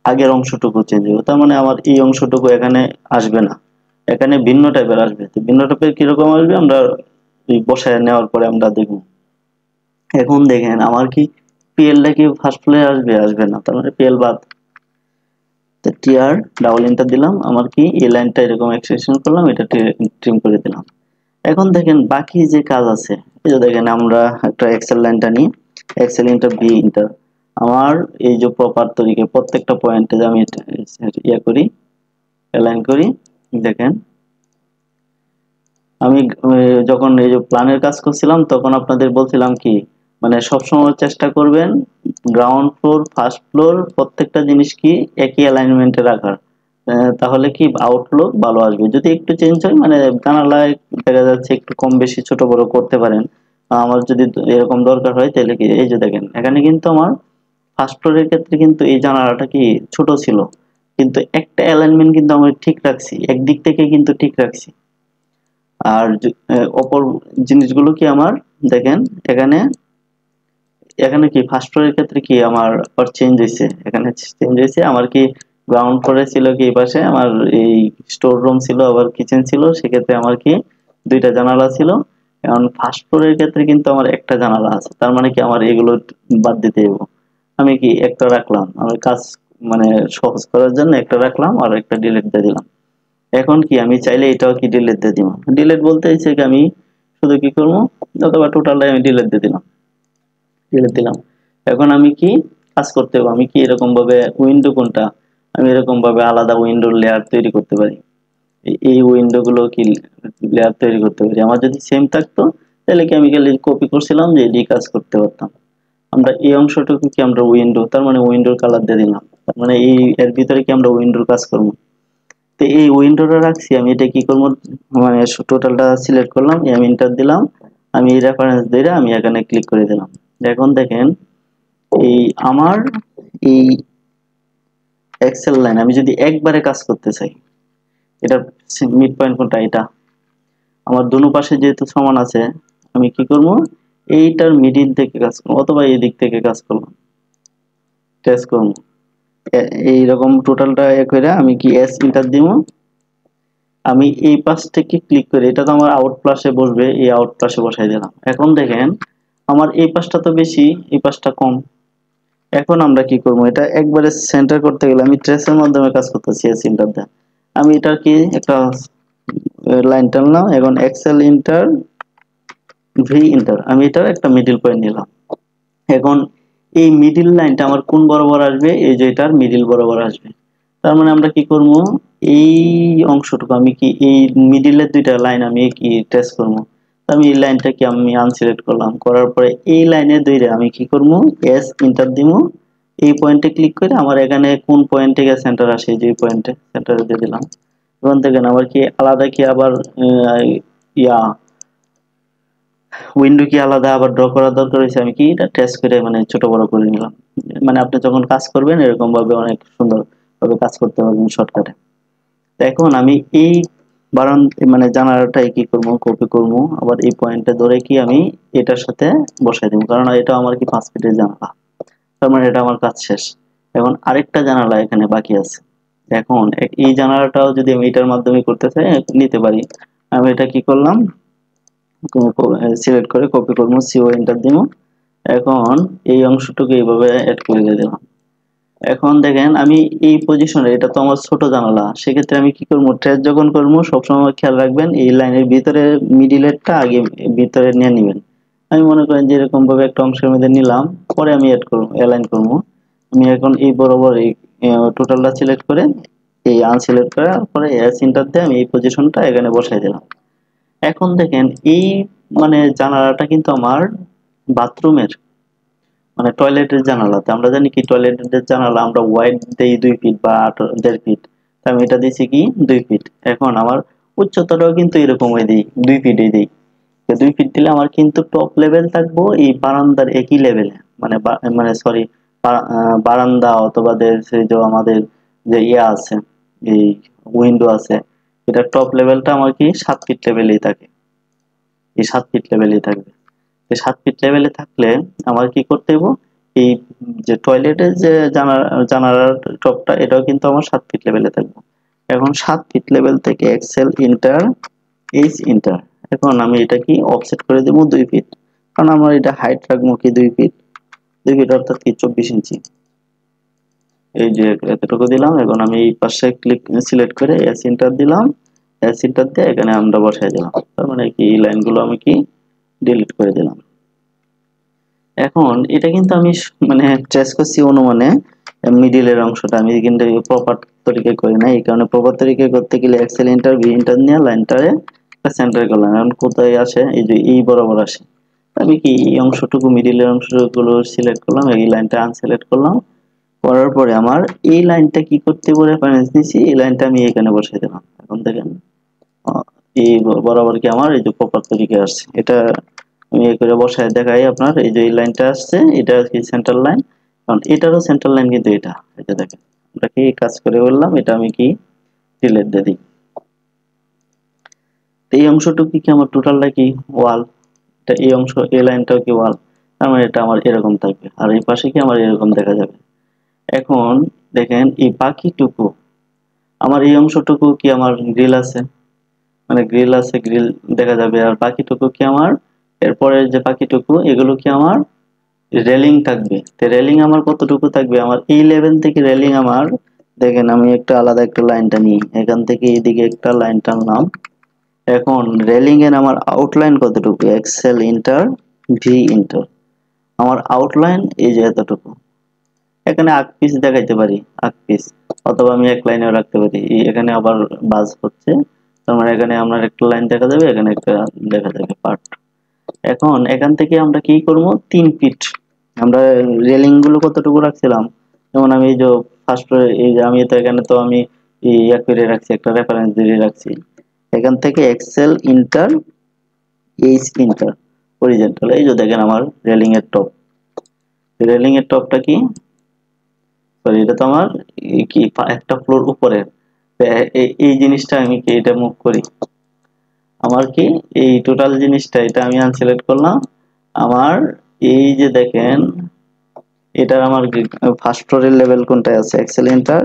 আগের অংশটুকু চেঞ্জ হবে, তার মানে আমার এই অংশটুকু এখানে আসবে না, এখানে ভিন্ন টাইপের আসবে। তো ভিন্ন টাইপের কিরকম আসবে আমরা এই বসায় নেওয়ার পরে আমরা দেখব। এখন দেখেন আমার কি পিএলটা কি ফার্স্ট ফ্লোরে আসবে, আসবে না, তার মানে পিএল বাদ। তো টিআর ডাবল এন্টার দিলাম, আমার কি এই লাইনটা এরকম এক্সটেনশন করলাম, এটা ট্রিম করে দিলাম। এখন দেখেন বাকি যে কাজ আছে, এই যে দেখেন আমরা একটা এক্সেল লাইনটা নিই, এক্সেল ইন্টার বি ইন্টার, আমার এই যে প্রপার তরিকে প্রত্যেকটা পয়েন্টে আমি ইয়া করি, অ্যালাইন করি। দেখেন আমি যখন এই যে প্ল্যানের কাজ করছিলাম তখন আপনাদের বলছিলাম কি, মানে সবসময় চেষ্টা করবেন গ্রাউন্ড ফ্লোর ফার্স্ট ফ্লোর প্রত্যেকটা জিনিস কি একই অ্যালাইনমেন্টে রাখার। তাহলে কি আউটলুক ভালো আসবে। যদি একটু চেঞ্জ হয় মানে জানালায় দেখা যাচ্ছে একটু কম বেশি ছোট বড় করতে পারেন। আমার যদি এরকম দরকার হয় তাহলে কি, এই যে দেখেন এখানে কিন্তু আমার ফার্স্ট ফ্লোরের ক্ষেত্রে কিন্তু এই জানালাটা কি ছোট ছিল, কিন্তু একটা অ্যালাইনমেন্ট কিন্তু আমি ঠিক রাখছি, একদিক থেকে কিন্তু ঠিক রাখছি। আর অপর জিনিসগুলো কি আমার দেখেন এখানে, এখানে কি ফার্স্ট ফ্লোরের ক্ষেত্রে কি আমার আবার চেঞ্জ হয়েছে, এখানে চেঞ্জ হয়েছে আমার কি গ্রাউন্ড ফ্লোরে ছিল কি এই পাশে আমার এই স্টোর রুম ছিল আবার কিচেন ছিল, সেক্ষেত্রে আমার কি দুইটা জানালা ছিল। এখন ফার্স্ট ফ্লোরের ক্ষেত্রে কিন্তু আমার একটা জানালা আছে, তার মানে কি আমার এগুলো বাদ দিতে হবে। আমি কি একটা রাখলাম, আমার কাজ মানে সহজ করার জন্য একটা রাখলাম আর একটা ডিলিট দিয়ে দিলাম। এখন কি আমি চাইলে এটাও কি ডিলিট দিয়ে দিব, ডিলিট বলতে হচ্ছে কি আমি শুধু কি করবো, অথবা টোটালটাই আমি ডিলিট দিয়ে দিলাম, ডিলিট দিলাম। এখন আমি কি কাজ করতে হবে, আমি কি এরকম ভাবে উইন্ডো কোনটা, আমি এরকম ভাবে আলাদা উইন্ডোর লেয়ার তৈরি করতে পারি। এই উইন্ডো গুলো কি লেয়ার তৈরি করতে পারি। আমার যদি সেম থাকতো তাহলে কি আমি খালি কপি করছিলাম যে এডি কাজ করতে পারতাম। আমরা এই অংশটুকু কি আমরা উইন্ডো, তার মানে উইন্ডোর কালার দিয়ে দিলাম, তার মানে এই এর ভিতরে কি আমরা উইন্ডোর কাজ করবো। তো এই উইন্ডোটা রাখছি, আমি এটা কি করবো, মানে টোটালটা সিলেক্ট করলাম, আমি এন্টার দিলাম, আমি এই রেফারেন্স দিয়ে আমি এখানে ক্লিক করে দিলাম। এখন দেখেন এই আমার এই এক্সেল লাইন আমি যদি একবারে কাজ করতে চাই, এটা মিড পয়েন্ট কোনটা, এটা আমার দুনো পাশে যেহেতু সমান আছে, আমি কি করব এইটার মিডিল থেকে কাজ করবো অথবা এই দিক থেকে কাজ করবো, টেস্ট করবো। এইরকম টোটালটা এ করে আমি কি এস ইন্টার দিব, আমি এই পাশ থেকে ক্লিক করে, এটা তো আমার আউট প্লাসে বসবে, এই আউট প্লাসে বসাই দিলাম। এখন দেখেন আমার এই পাশটা তো বেশি, এই পাশটা কম। এখন আমরা কি করব, এটা একবারে সেন্টার করতে গেলে আমি ট্রেসের মাধ্যমে কাজ করতেছি, এস ইন্টার দিয়ে আমি এটা কি একটা লাইন টানলাম। এখন এক্সেল ইন্টার ভি ইন্টার, আমি এটার একটা মিডল পয়েন্ট নিলাম। এখন এই মিডল লাইনটা আমার কোন বরাবর আসবে, এই যে এটার মিডল বরাবর আসবে। তার মানে আমরা কি করব, এই অংশটুকু আমি কি এই মিডিলের দুইটা লাইন আমি কি ট্রেস করব। আমি এই লাইনটা কি আমি আনসিলেক্ট করলাম, করার পরে এই লাইনের দুইটা আমি কি করব, এস ইন্টার দিব, এই পয়েন্টে ক্লিক করে আমার এখানে কোন পয়েন্ট থেকে সেন্টার আসে, যে পয়েন্টে সেন্টারে দিয়ে দিলাম। এখন দেখেন আবার কি আলাদা কি আবার ইয়া উইন্ডো কি আলাদা আবার ড্র করার দরকার হয়েছে, আমি কি এটা টেস্ট করে মানে ছোট বড় করে নিলাম। মানে আপনি যখন কাজ করবেন এরকম ভাবে অনেক সুন্দর ভাবে কাজ করতে পারবেন শর্টকাটে। এখন আমি এই বারান মানে জানালাটাই কি করব, কপি করব, আবার এই পয়েন্টে ধরে কি আমি এটার সাথে বসাই দেবো, কারণ এটা আমার কি 5 ফিটের জানালা, তার মানে এটা আমার কাজ শেষ। এখন আরেকটা জানালা এখানে বাকি আছে। এখন এই জানালাটাও যদি আমি এটার মাধ্যমে করতে চাই নিতে পারি। আমি এটা কি করলাম, সিলেক্ট করে কপি করবো, সিও এন্টার দিব। এখন এই অংশটুকু এইভাবে অ্যাড করে দিয়ে দিলাম। এখন দেখেন আমি এই পজিশনে, এটা তো আমার ছোট জানালা, সেক্ষেত্রে আমি কি করবো, ট্রেস যখন করবো সবসময় খেয়াল রাখবেন এই লাইনের ভিতরে মিডিলেরটা আগে ভিতরে নিয়ে নিবেন। আমি মনে করেন যে এরকম ভাবে একটা অংশের মধ্যে নিলাম, পরে আমি অ্যাড করবো, অ্যালাইন করবো। আমি এখন এই বরাবর এই টোটালটা সিলেক্ট করে এই আনসিলেক্ট করার পরে এস এন্টার দিয়ে আমি এই পজিশনটা এখানে বসাই দিলাম। এখন দেখেন এই মানে জানালাটা কিন্তু আমার বাথরুমের মানে টয়লেটের জানালাতে, আমরা জানি কি টয়লেটের জানালা আমরা ওয়াইড দেই 2 ফিট বা 1.5 ফিট, আমি এটা দিছি কি 2 ফিট। এখন আমার উচ্চতাটাও কিন্তু এরকমই দিই 2 ফিটই দিই। 2 ফিট দিলে আমার কিন্তু টপ লেভেল থাকবো এই বারান্দার একই লেভেলে, মানে মানে সরি বারান্দা অথবা সেই যে আমাদের যে ইয়া আছে এই উইন্ডো আছে, এটা টপ লেভেলটা আমার কি 7 ফিট লেভেলেই থাকে, এই 7 ফিট লেভেলেই থাকবে। এই 7 ফিট লেভেলে থাকলে আমার কি করতে হবে, এই যে টয়লেটের যে জানালার টপটা এটাও কিন্তু আমার 7 ফিট লেভেলে থাকবে। এখন 7 ফিট লেভেল থেকে এক্সেল ইন্টার এইচ ইন্টার, এখন আমি এটা কি অফসেট করে দেবো 2 ফিট, কারণ আমার এটা হাইট রাখবো কি 2 ফিট, 2 ফিট অর্থাৎ কি 24 ইঞ্চি। এই যে এতটুকু দিলাম। এখন আমি এই পাশে ক্লিক সিলেক্ট করে এস এন্টার দিলাম। এন্টার দিয়ে এখানে আমরা বসাই দিলাম। তার মানে কি এই লাইনগুলো আমি কি ডিলিট করে দিলাম। এখন এটা কিন্তু আমি মানে ট্রেস করছি অনুমানে মিডিলের অংশটা, আমি কিন্তু প্রপার তরিকায় করি না। এই কারণে প্রপার তরিকায় করতে গেলে এক্সেল ইন্টার ভি ইন্টার নিয়ে লাইনটারে সেন্টার করলাম। এখন কোথায় আসে, এই যে এই বরাবর আসে। আমি কি এই অংশটুকু মিডিলের অংশগুলো সিলেক্ট করলাম, এই লাইনটা আনসিলেক্ট করলাম, করার পরে আমার এই লাইনটা কি করতে পারে রেফারেন্স নিছি, এই লাইনটা আমি এখানে বসাই দিলাম। এখন দেখেন এই বরাবর কি আমার এই যে প্রপার তরিকায় আসছে। এটা আমি এই করে বসায় দেখাই আপনার, এই যে এই লাইনটা আসছে এটা কি সেন্টার লাইন, কারণ এটারও সেন্টার লাইন কিন্তু এটা। এটা দেখেন আমরা কি কাজ করে বললাম, এটা আমি কি ডিলিট দিয়ে দিই। এই অংশটুকু কি আমার টোটালটা কি ওয়াল, এটা এই অংশ এই লাইনটাও কি ওয়াল, তার মানে এটা আমার এরকম থাকবে, আর এই পাশে কি আমার এরকম দেখা যাবে। এখন দেখেন এই বাকিটুকু আমার এই অংশটুকু কি আমার গ্রিল আছে, মানে গ্রিল আছে, গ্রিল দেখা যাবে। আর বাকিটুকু কি আমার এরপরে যে বাকিটুকু এগুলো কি আমার রেলিং থাকবে। তো রেলিং আমার কতটুকু থাকবে, আমার এই লেভেল থেকে রেলিং আমার দেখেন আমি একটা আলাদা একটা লাইনটা নিই, এখান থেকে এইদিকে একটা লাইন টানলাম। এখন রেলিং এর আমার আউটলাইন কতটুকু, এক্সেল ইন্টার ভি ইন্টার, আমার আউটলাইন এই যে এতটুকু। এখানে আগ পিস দেখাইতে পারি, আগ পিস, অথবা আমি এক লাইনেও রাখতে পারি। এখানে আবার বাজ হচ্ছে, তার মানে এখানে আমার একটা লাইন দেখা যাবে, এখানে একটা দেখা যাবে পার্ট। এখন এখান থেকে আমরা কি করব, 3 ফিট আমরা রেলিং গুলো কতটুকু রাখছিলাম, যেমন আমি এই যে ফার্স্ট এই যে আমি তো এখানে তো আমি এই এক করে রাখছি, একটা রেফারেন্স দিয়ে রাখছি। এখান থেকে excel enter H enter horizontal, এই যে দেখেন আমার রেলিং এর টপ, রেলিং এর টপটা কি, সরি এটা তো আমার কি একটা ফ্লোর উপরে। এই জিনিসটা আমি কি এটা মুভ করি, আমার কি এই টোটাল জিনিসটা এটা আমি আনসিলেক্ট করলাম। আমার এই যে দেখেন এটার আমার ফার্স্ট ফ্লোরের লেভেল কোনটায় আছে, এক্সেল এন্টার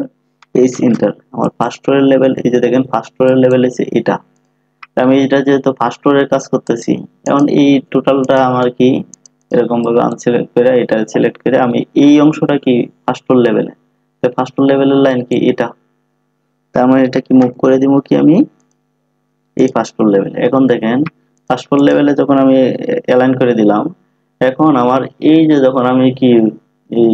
এইচ এন্টার, আমার ফার্স্ট ফ্লোরের লেভেল এই যে দেখেন ফার্স্ট ফ্লোরের লেভেল আছে এটা। আমি এটা যেহেতু ফার্স্ট ফ্লোরের কাজ করতেছি, এখন এই টোটালটা আমার কি এরকম ভাবে আনসিলেক্ট করে এটা সিলেক্ট করে আমি এই অংশটা কি ফার্স্ট ফ্লোর লেভেলে, তো ফার্স্ট ফ্লোর লেভেলের লাইন কি এটা, তার মানে এটা কি মুভ করে দিব কি আমি এই ফার্স্ট ফ্লোর লেভেলে। এখন দেখেন ফার্স্ট ফ্লোর লেভেলে যখন আমি অ্যালাইন করে দিলাম, এখন আমার এই যে যখন আমি কি এই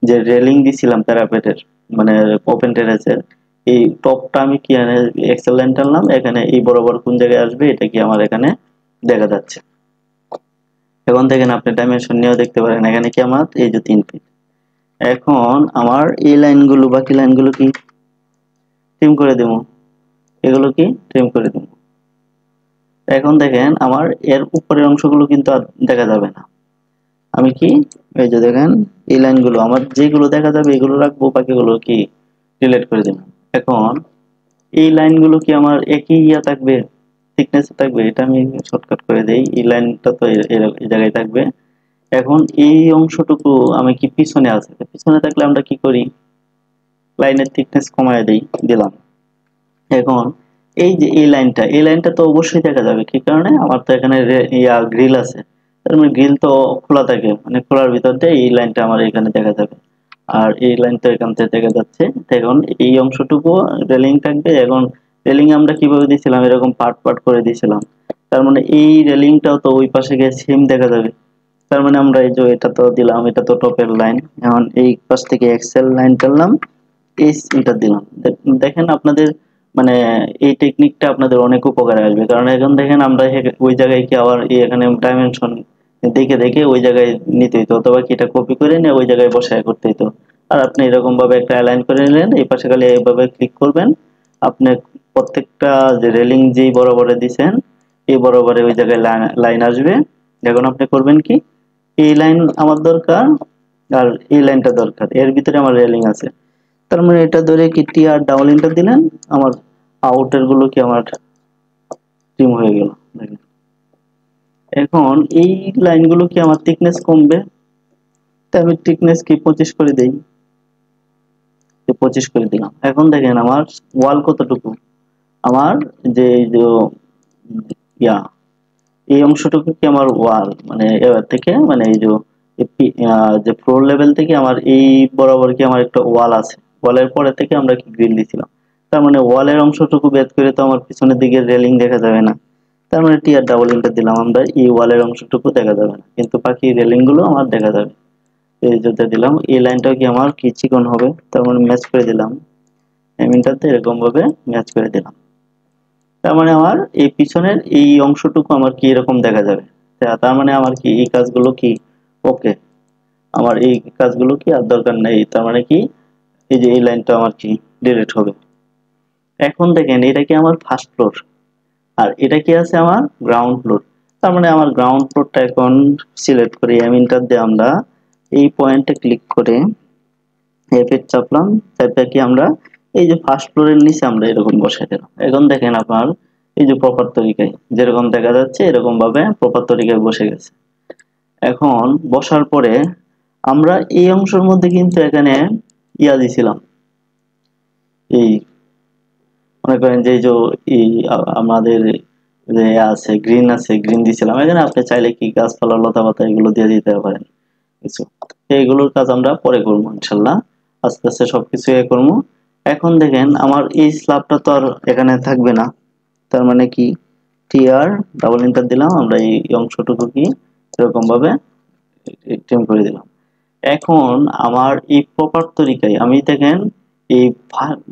যে রেলিং দিছিলাম প্যারাপেটের মানে ওপেন টেরেসের, এই টপটা আমি কি এক্সেল লাইন টানলাম, এখানে এই বরাবর কোন জায়গায় আসবে এটা কি আমার এখানে দেখা যাচ্ছে। এখন দেখেন আপনি ডাইমেনশন নিয়েও দেখতে পারেন, এখানে কি আমার এই যে 3 ফিট। এখন আমার এই লাইনগুলো বাকি লাইনগুলো কি ট্রিম করে দেবো, এগুলো কি ট্রিম করে দেবো। এখন দেখেন আমার এর উপরের অংশগুলো কিন্তু আর দেখা যাবে না। আমি কি এই যে দেখেন এই লাইনগুলো আমার যেগুলো দেখা যাবে এগুলো রাখবো, বাকিগুলো কি ডিলিট করে দেবো। এখন এই লাইনগুলো কি আমার একই থাকবে, থিকনেস থাকবে, এটা আমি শর্টকাট করে দেই, এই লাইনটা তো এই জায়গায় থাকবে। এখন এই অংশটুকু আমি কি পিছনে আছে, পিছনে থাকলে আমরা কি করি লাইনের থিকনেস কমায় দিলাম। এখন এই যে এই লাইনটা তো অবশ্যই দেখা যাবে, কি কারণে আমার তো এখানে গ্রিল আছে, তার মানে গ্রিল তো খোলা থাকে, মানে খোলার ভিতর দিয়ে এই লাইনটা আমার এখানে দেখা যাবে। আর এই লাইনটা এখান থেকে দেখা যাচ্ছে। এখন এই অংশটুকু রেলিং থাকবে। এখন রেলিং আমরা কিভাবে দিয়েছিলাম, এরকম পার্ট পার্ট করে দিয়েছিলাম, তার মানে এই রেলিংটাও তো ওই পাশে গিয়ে সেম দেখা যাবে। তার মানে আমরা এই যে এটা তো দিলাম, এটা তো টপের লাইন, এখন এই পাশ থেকে এক্সেল লাইন টানলাম, এটা দিলাম। দেখেন আপনাদের মানে এই টেকনিকটা আপনাদের অনেক উপকারে আসবে, কারণ এখন দেখেন আমরা ওই জায়গায় কি আবার এখানে ডাইমেনশন দেখে দেখে ওই জায়গায় নিতে হইতো, অথবা কি এটা কপি করে নিয়ে ওই জায়গায় বসায় করতে হইতো। আর আপনি এরকম ভাবে একটা অ্যালাইন করে নিলেন, এই পাশে খালি এইভাবে ক্লিক করবেন, আপনি প্রত্যেকটা যে রেলিং যেই বরাবরে দিছেন এই বরাবরে ওই জায়গায় লাইন আসবে। এখন আপনি করবেন কি, এই লাইন আমার দরকার আর এই লাইনটা দরকার, এর ভিতরে আমার রেলিং আছে, তার মানে এটা ধরে কি টি আর ডাবল এন্টার দিলেন, আমার আউটার গুলো কি আমার ট্রিম হয়ে গেল। দেখেন এখন এই লাইনগুলো কি আমার থিকনেস কমবে, তাই আমি থিকনেস কি 25 করে দেই, 25 করে দিলাম। এখন দেখেন আমার ওয়াল কতটুকু, আমার যে ইয়া এই অংশটুকু কি আমার ওয়াল, মানে এবার থেকে মানে এই যে ফ্লোর লেভেল থেকে আমার এই বরাবর কি আমার একটা ওয়াল আছে, ওয়ালের পরে থেকে আমরা কি গ্রিল দিছিলাম, তার মানে ওয়ালের অংশটুকু বেদ করে তো আমার পিছনের দিকে রেলিং দেখা যাবে না। তার মানে টিআর ডাবল ইন্টার দিলাম আমরা, এই ওয়ালের অংশটুকু দেখা যাবে না, কিন্তু বাকি রেলিং গুলো আমার দেখা যাবে। এই যেটা দিলাম এই লাইনটাও কি আমার কি চিকন হবে, তার মানে ম্যাচ করে দিলাম, এমিনটাতে এরকম ভাবে ম্যাচ করে দিলাম। তার মানে আমার এই পিছনের এই অংশটুকু আমার কি এরকম দেখা যাবে। তার মানে আমার কি এই কাজগুলো কি ওকে, আমার এই কাজগুলো কি আর দরকার নেই। তার মানে কি এই যে এই লাইনটা আমার কি ডিলিট হবে। এখন দেখেন এটা কি আমার ফার্স্ট ফ্লোর, আর এটা কি আছে আমার গ্রাউন্ড ফ্লোর। তার মানে আমার গ্রাউন্ড ফ্লোরটা এখন সিলেক্ট করি, এমিনটার দিয়ে আমরা এই পয়েন্টে ক্লিক করে F8 চাপলাম, তারপরে কি আমরা এই যে ফার্স্ট ফ্লোরের নিচে আমরা এরকম বসাই দিলাম। এখন দেখেন আপনার এই যে প্রপার তরিকায় যেরকম দেখা যাচ্ছে এরকম ভাবে প্রপার তরিকায় বসে গেছে। এখন বসার পরে আমরা এই অংশের মধ্যে কিন্তু এখানে ইয়া দিছিলাম, এই মনে করেন যে এই আমাদের যে আছে গ্রিন আছে, গ্রিন দিছিলাম এখানে। আপনি চাইলে কি গাছপালা লতা পাতা এগুলো দিয়ে দিতে পারেন কিছু, এইগুলোর কাজ আমরা পরে করবো ইনশাল্লাহ, আস্তে আস্তে সবকিছু করবো। এখন দেখেন আমার এই স্ল্যাবটা তো আর এখানে থাকবে না, তার মানে কি টিআর ডাবল এন্টার দিলাম, আমরা এই অংশটুকু কি এরকম ভাবে ট্রিম করে দিলাম। এখন আমার এই প্রপার তরিকায় আমি দেখেন এই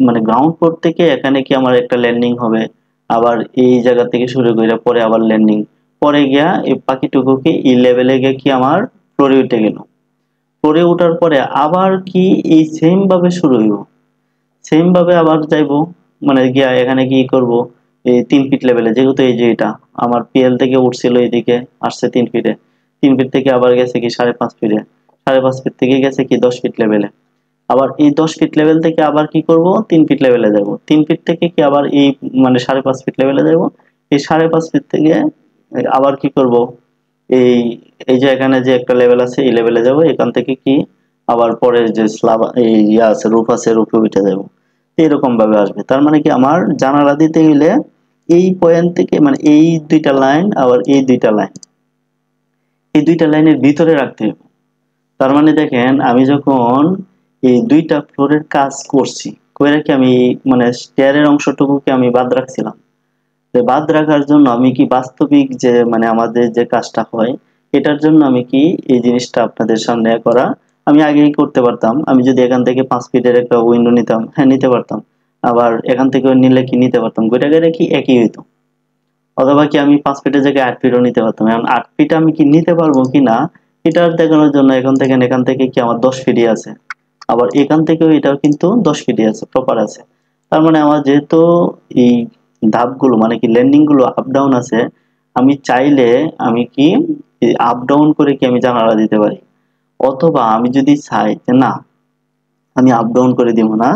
মানে গ্রাউন্ড ফ্লোর থেকে এখানে কি আমার একটা ল্যান্ডিং হবে, আবার এই জায়গা থেকে শুরু করে পরে আবার ল্যান্ডিং, পরে গিয়া এই বাকিটুকুকে এই লেভেলে গিয়ে কি আমার ফ্লোরে উঠে গেল। ফ্লোরে ওঠার পরে আবার কি এই সেম ভাবে শুরু হইব, সেম ভাবে আবার যাইবো, মানে গিয়া এখানে কি করব এই 3 ফিট লেভেলে, যেহেতু এই যে এটা আমার পিএল থেকে উঠছিল এইদিকে আসছে 3 ফিটে, 3 ফিট থেকে আবার গেছে কি 5.5 ফিটে, 5.5 ফিট থেকে গেছে কি 10 ফিট লেভেলে, আবার এই 10 ফিট লেভেল থেকে আবার কি করব 3 ফিট লেভেলে যাব, 3 ফিট থেকে কি আবার এই মানে 5.5 ফিট লেভেলে যাব, এই 5.5 ফিট থেকে আবার কি করব এই এই যে এখানে যে একটা লেভেল আছে এই লেভেলে যাব, এখান থেকে কি আবার পরের যে স্ল্যাব এই ইয়া আছে রূপ আছে রূপে উঠে যাব, এরকম ভাবে আসবে। তার মানে কি আমার জানালা দিতে গেলে এই পয়েন্ট থেকে মানে এই দুইটা লাইন আবার এই দুইটা লাইন, এই দুইটা লাইনের ভিতরে রাখতে হবে। তার মানে দেখেন আমি যখন এই দুইটা ফ্লোরের কাজ করছি করে কি আমি মানে স্টেয়ারের অংশটুকুকে আমি বাদ রাখছিলাম, বাদ রাখার জন্য আমি কি বাস্তবিক যে মানে আমাদের যে কাজটা হয় এটার জন্য আমি কি এই জিনিসটা আপনাদের সামনে করা আমি আগেই করতে পারতাম। আমি যদি এখান থেকে 5 ফিটের একটা উইন্ডো নিতাম, হ্যাঁ নিতে পারতাম, আবার এখান থেকে নিলে কি নিতে পারতাম, গোটা গেলে কি একই হইতো। অথবা কি আমি 5 ফিটের জায়গায় 8 ফিটও নিতে পারতাম। এখন 8 ফিট আমি কি নিতে পারবো কিনা এটা দেখানোর জন্য এখান থেকে কি আমার 10 ফিটই আছে, আবার এখান থেকেও এটাও কিন্তু 10 ফিটই আছে, প্রপার আছে। তার মানে আমার যেহেতু এই ধাপগুলো মানে কি ল্যান্ডিং গুলো আপ ডাউন আছে, আমি চাইলে আমি কি আপ ডাউন করে কি আমি জানালা দিতে পারি। অথবা আমি যদি চাই যে না আমি আপ ডাউন করে দিব না,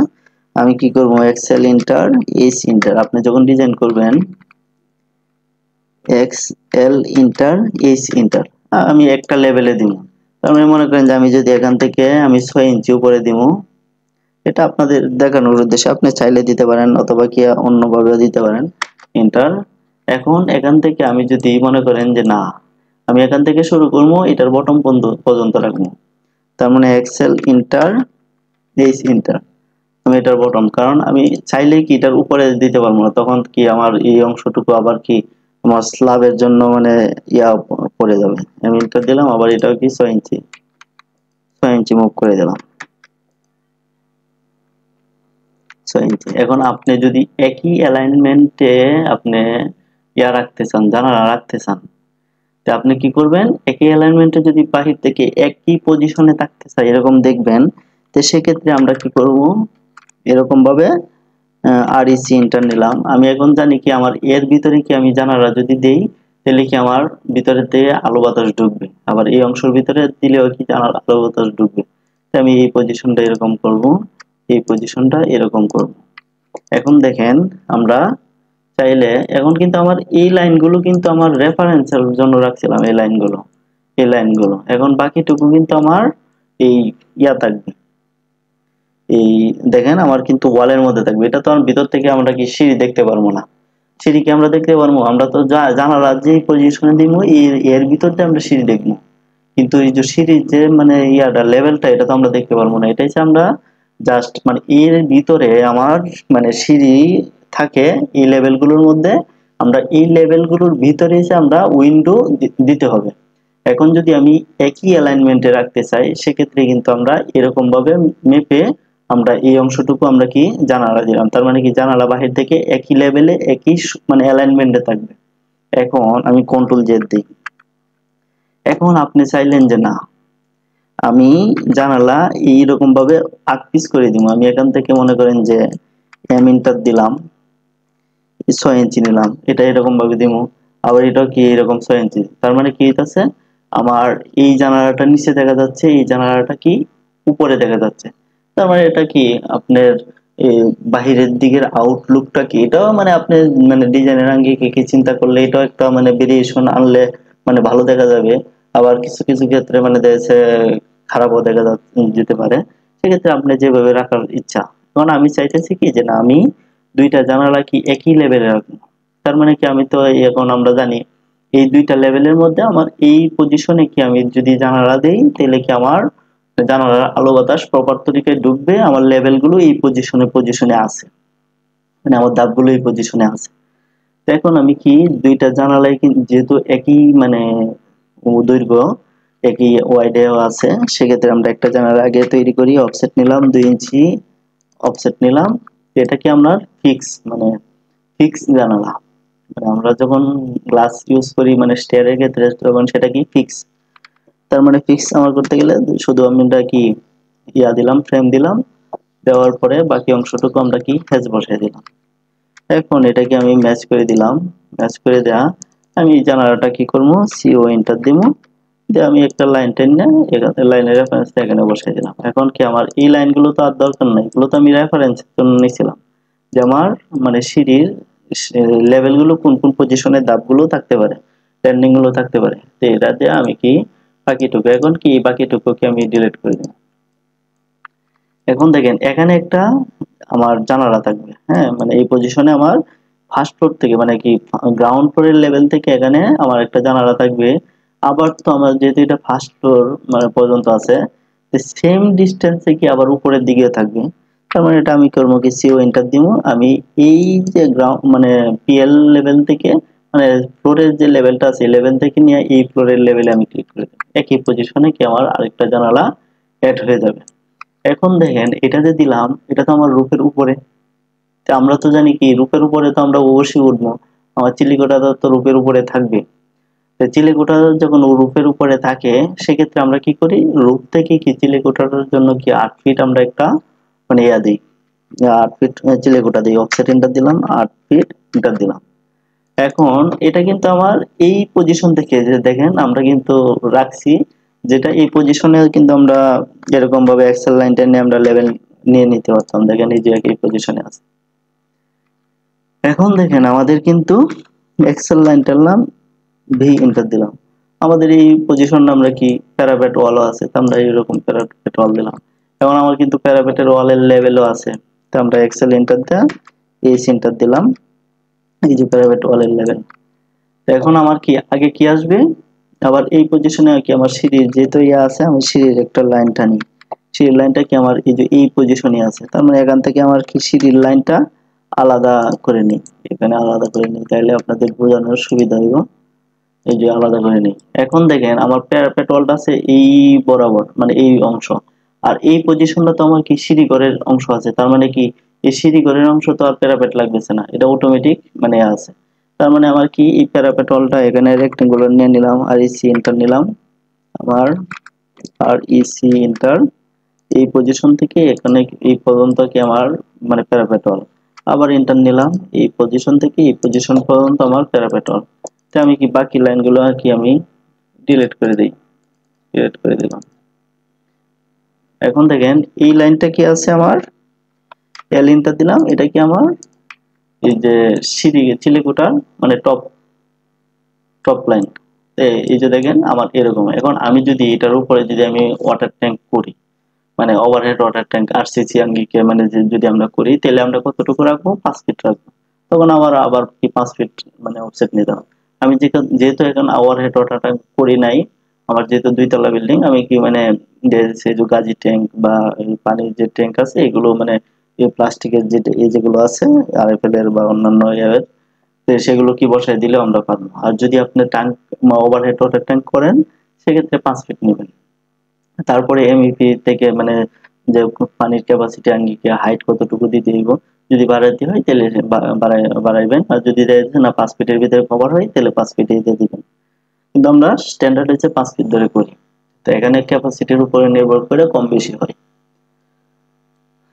আমি কি করব এক্সেল ইন্টার এস ইন্টার, আপনি যখন ডিজাইন করবেন এক্সএল ইন্টার এস ইন্টার আমি একটা লেভেলে দিব। তার মানে মনে করেন যে আমি যদি এখান থেকে আমি 6 ইঞ্চি উপরে দিব, এটা আপনাদের দেখানোর উদ্দেশ্যে, আপনি চাইলে দিতে পারেন অথবা কি অন্যভাবেও দিতে পারেন এন্টার। এখন এখান থেকে আমি যদি মনে করেন যে না আমি এখান থেকে শুরু করবো এটার বটম পর্যন্ত রাখবো, তার মানে এক্সেল ইন্টার এইচ ইন্টার, আমি এটার বটম, কারণ আমি চাইলেই কি এটার উপরে দিতে পারবো না, তখন কি আমার এই অংশটুকু আবার কি আমার স্ল্যাবের জন্য মানে ইয়া পড়ে যাবে। আমি ইন্টার দিলাম, আবার এটাও কি 6 ইঞ্চি 6 ইঞ্চি মুভ করে দিলাম 6 ইঞ্চি। এখন আপনি যদি একই অ্যালাইনমেন্টে আপনি ইয়া রাখতে চান, জানালা রাখতে চান, তো আপনি কি করবেন একই অ্যালাইনমেন্টে যদি বাহির থেকে একই পজিশনে থাকতে চাই এরকম দেখবেন, তো সেক্ষেত্রে আমরা কি করব এরকম ভাবে আর ইসি ইন্টার নিলাম। আমি এখন জানি কি আমার এর ভিতরে কি আমি জানালা যদি দেই তাহলে কি আমার ভিতরে থেকে আলো বাতাস ঢুকবে, আবার এই অংশের ভিতরে দিলেও কি জানালা আলো বাতাস ঢুকবে। আমি এই পজিশনটা এরকম করব, এই পজিশনটা এরকম করব। এখন দেখেন আমরা চাইলে এখন কিন্তু আমার এই লাইনগুলো কিন্তু আমার রেফারেন্সের জন্য রাখছিলাম, এই লাইনগুলো এই লাইনগুলো, এখন বাকিটুকু কিন্তু আমার এই ইয়া থাকবে, এই দেখেন আমার কিন্তু ওয়ালের মধ্যে থাকবে। এটা তো আমার ভিতর থেকে আমরা কি সিঁড়ি দেখতে পারবো না, সিঁড়ি কি আমরা দেখতে পারবো, আমরা তো জানালা যে পজিশনে দিব এর ভিতর দিয়ে আমরা সিঁড়ি দেখবো, কিন্তু এই যে সিঁড়ির যে মানে ইয়াটা লেভেলটা এটা তো আমরা দেখতে পারবো না। এটাই আমরা জাস্ট মানে এর ভিতরে আমার মানে সিঁড়ি থাকে এই লেভেলগুলোর মধ্যে, আমরা এই লেভেলগুলোর ভিতরে এসে আমরা উইন্ডো দিতে হবে। এখন যদি আমি একই অ্যালাইনমেন্টে রাখতে চাই সেক্ষেত্রে কিন্তু আমরা এরকম ভাবে মেপে আমরা এই অংশটুকু আমরা কি জানালা দিলাম, তার মানে কি জানালা বাহির থেকে একই লেভেলে একই মানে অ্যালাইনমেন্টে থাকবে। এখন আমি কন্ট্রোল জেড দিই। এখন আপনি চাইলেন যে না আমি জানালা এইরকম ভাবে ৮ পিস করে দিব, আমি এখান থেকে মনে করেন যে এম ইন্টার দিলাম, ৬ ইঞ্চি নিলাম, এটা এরকম ভাবে দিব, আবার এটাও কি এরকম ৬ ইঞ্চি। তার মানে কি হইতাছে আমার এই জানালাটা নিচে দেখা যাচ্ছে, এই জানালাটা কি উপরে দেখা যাচ্ছে। তার মানে এটা কি আপনার বাহিরের দিকের আউটলুকটা কি এটাও মানে আপনি মানে ডিজাইনের আঙ্গিকে কি চিন্তা করলে এটাও একটা মানে ভেরিয়েশন আনলে মানে ভালো দেখা যাবে। আবার কিছু কিছু ক্ষেত্রে মানে দেখছে খারাপও দেখা যেতে পারে, সেক্ষেত্রে আপনি যেভাবে রাখার ইচ্ছা। কারণ আমি চাইতেছি কি যে না আমি দুইটা জানালা কি একই লেভেলে রাখবো। তার মানে কি আমি তো এখন আমরা জানি এই দুইটা লেভেলের মধ্যে আমার এই পজিশনে কি আমি যদি জানালা দেই তাহলে কি আমার জানালার আলো বাতাস প্রপার তরিকায় ঢুকবে, আমার লেভেল গুলো এই পজিশনে আছে, মানে আমার ধাপগুলো এই পজিশনে আছে। তো এখন আমি কি দুইটা জানালায় যেহেতু একই মানে দৈর্ঘ্য একই ওয়াইডেও আছে, সেক্ষেত্রে আমরা একটা জানালা আগে তৈরি করি, অফসেট নিলাম ২ ইঞ্চি অফসেট নিলাম। এটা কি আমরা ফিক্স জানালা, মানে আমরা যখন গ্লাস ইউজ করি মানে স্টেয়ারের ক্ষেত্রে তখন সেটা কি ফিক্স। তার মানে ফিক্স আমার করতে গেলে শুধু আমরা কি দিলাম, ফ্রেম দিলাম, দেওয়ার পরে বাকি অংশটুকু আমরা কি হ্যাজ বসাই দিলাম। এখন এটাকে আমি ম্যাচ করে দিলাম, ম্যাচ করে দেয়া আমি জানালাটা কি করবো সিও এন্টার দিব, দিয়ে আমি একটা লাইন টেনে এখানে লাইনের রেফারেন্সটা এখানে বসাই দিলাম। এখন কি আমার এই লাইনগুলো তো আর দরকার নাই, এগুলো তো আমি রেফারেন্স জন্য নিয়েছিলাম যে আমার মানে সিঁড়ির লেভেলগুলো কোন কোন পজিশনে ধাপগুলো থাকতে পারে, ট্রেন্ডিং গুলো থাকতে পারে। তো এটা দিয়ে আমি কি বাকিটুকু এখন কি বাকিটুকুকে আমি ডিলিট করে দিলাম। এখন দেখেন এখানে একটা আমার জানালা থাকবে, হ্যাঁ মানে এই পজিশনে আমার ফার্স্ট ফ্লোর থেকে মানে কি গ্রাউন্ড ফ্লোরের লেভেল থেকে এখানে আমার একটা জানালা থাকবে। আবার তো আমার যেহেতু এটা ফার্স্ট ফ্লোর মানে পর্যন্ত আছে, সেম ডিস্টেন্সে কি আবার উপরের দিকেও থাকবে। তার মানে এটা আমি করবো কি সিও এন্টার দিব, আমি এই যে গ্রাউন্ড মানে পিএল লেভেল থেকে মানে ফ্লোরের যে লেভেলটা আছে লেভেল থেকে নিয়ে এই ফ্লোরের লেভেলে আমি ক্লিক করে দেব, একই পজিশনে কি আমার আরেকটা জানালা অ্যাড হয়ে যাবে। এখন দেখেন এটা যে দিলাম এটা তো আমার রূপের উপরে, তো আমরা তো জানি কি রূপের উপরে তো আমরা অবশ্যই উঠবো, আমার চিলিকোটা তো রূপের উপরে থাকবে। তো চিলেকোঠা যখন রূপের উপরে থাকে সেক্ষেত্রে আমরা কি করি রূপ থেকে কি চিলেকোঠাটার জন্য কি ৮ ফিট আমরা একটা মানে দিই, ৮ ফিট চিলেকোঠা দিই, অফসেট এন্টার দিলাম, ৮ ফিট এন্টার দিলাম। এখন এটা কিন্তু আমার এই পজিশন থেকে যে দেখেন আমরা কিন্তু রাখছি, যেটা এই পজিশনে কিন্তু আমরা এরকম ভাবে এক্সেল লাইন টেনে আমরা লেভেল নিয়ে নিতে পারতাম, দেখেন এই যে এই পজিশনে আছে। এখন দেখেন আমাদের কিন্তু এক্সেল লাইন টানলাম, ভি এন্টার দিলাম, আমাদের এই পজিশনটা আমরা কি প্যারাপেট ওয়ালও আছে, তো আমরা এইরকম প্যারাপেট ওয়াল দিলাম। এখন আমার কিন্তু প্যারাপেটের ওয়ালের লেভেলও আছে, তো আমরা এক্সেল এন্টার দিয়ে এই সেন্টার দিলাম, এই যে প্যারাপেট ওয়ালের লেভেল। তো এখন আমার কি আগে কি আসবে, আবার এই পজিশনে কি আমার সিঁড়ির যেহেতু আছে আমি সিঁড়ির একটা লাইন টানি, সিঁড়ির লাইনটা কি আমার এই যে এই পজিশনে আছে, তার মানে এখান থেকে আমার কি সিঁড়ির লাইনটা আলাদা করে নিই, এখানে আলাদা করে নিই, তাইলে আপনাদের বোঝানোর সুবিধা হইব। এই যে আলাদা করে নিই। এখন দেখেন আমার প্যারাপেট ওয়ালটা আছে এই বরাবর মানে এই অংশ, আর এই পজিশনটা তো আমার কি সিঁড়ি ঘরের অংশ আছে, তার মানে কি এই সিঁড়ি ঘরের অংশ তো আর প্যারাপেট লাগতেছে না, এটা অটোমেটিক মানে আছে। তার মানে আমার কি এই প্যারাপেট ওয়ালটা এখানে রেক্টেঙ্গুলার নিয়ে নিলাম, আর ইসি এন্টার নিলাম আমার, আর ইসি এন্টার এই পজিশন থেকে এখানে এই পর্যন্ত কি আমার মানে প্যারাপেট ওয়াল, আবার এন্টার নিলাম এই পজিশন থেকে এই পজিশন পর্যন্ত আমার প্যারাপেট ওয়াল। তো আমি কি বাকি লাইনগুলো আর কি আমি ডিলিট করে দিই, ডিলিট করে দিলাম। এখন দেখেন এই লাইনটা কি আছে আমার এল এন্টার দিলাম, এটা কি আমার এই যে সিঁড়ি চিলেকোঠার মানে টপ টপ লাইন। এই যে দেখেন আমার এরকম। এখন আমি যদি এটার উপরে যদি আমি ওয়াটার ট্যাঙ্ক করি মানে ওভারহেড ওয়াটার ট্যাঙ্ক আরসিসি আঙ্গিকে মানে যদি আমরা করি তাহলে আমরা কতটুকু রাখবো 5 ফিট রাখবো, তখন আমার আবার কি 5 ফিট মানে অফসেট নিতে হবে। আমি যেহেতু এখন ওভারহেড ওয়াটার ট্যাঙ্ক করি নাই, আমার যেহেতু 2 তলা বিল্ডিং আমি কি মানে যে গাজি ট্যাঙ্ক বা এই পানির যে ট্যাঙ্ক আছে এগুলো মানে এই প্লাস্টিকের যে এই যেগুলো আছে আরএফএল এর বা অন্যান্য এর সেগুলো কি বসায় দিলে আমরা পারবো। আর যদি আপনি ট্যাঙ্ক ওভারহেড ওয়াটার ট্যাঙ্ক করেন সেক্ষেত্রে 5 ফিট নেবেন। তারপরে এমইপি থেকে মানে যে পানির ক্যাপাসিটি আঙ্গিকে হাইট কতটুকু দিতে হইব, যদি বাড়াইতে হয় তাহলে বাড়াইবেন, আর যদি না 5 ফিটের ভিতরে কভার হয় তাহলে 5 ফিটে দিয়ে দিবেন। কিন্তু আমরা স্ট্যান্ডার্ড হচ্ছে 5 ফিট ধরে করি। তো এখানে ক্যাপাসিটির উপরে নির্ভর করে কম বেশি হয়।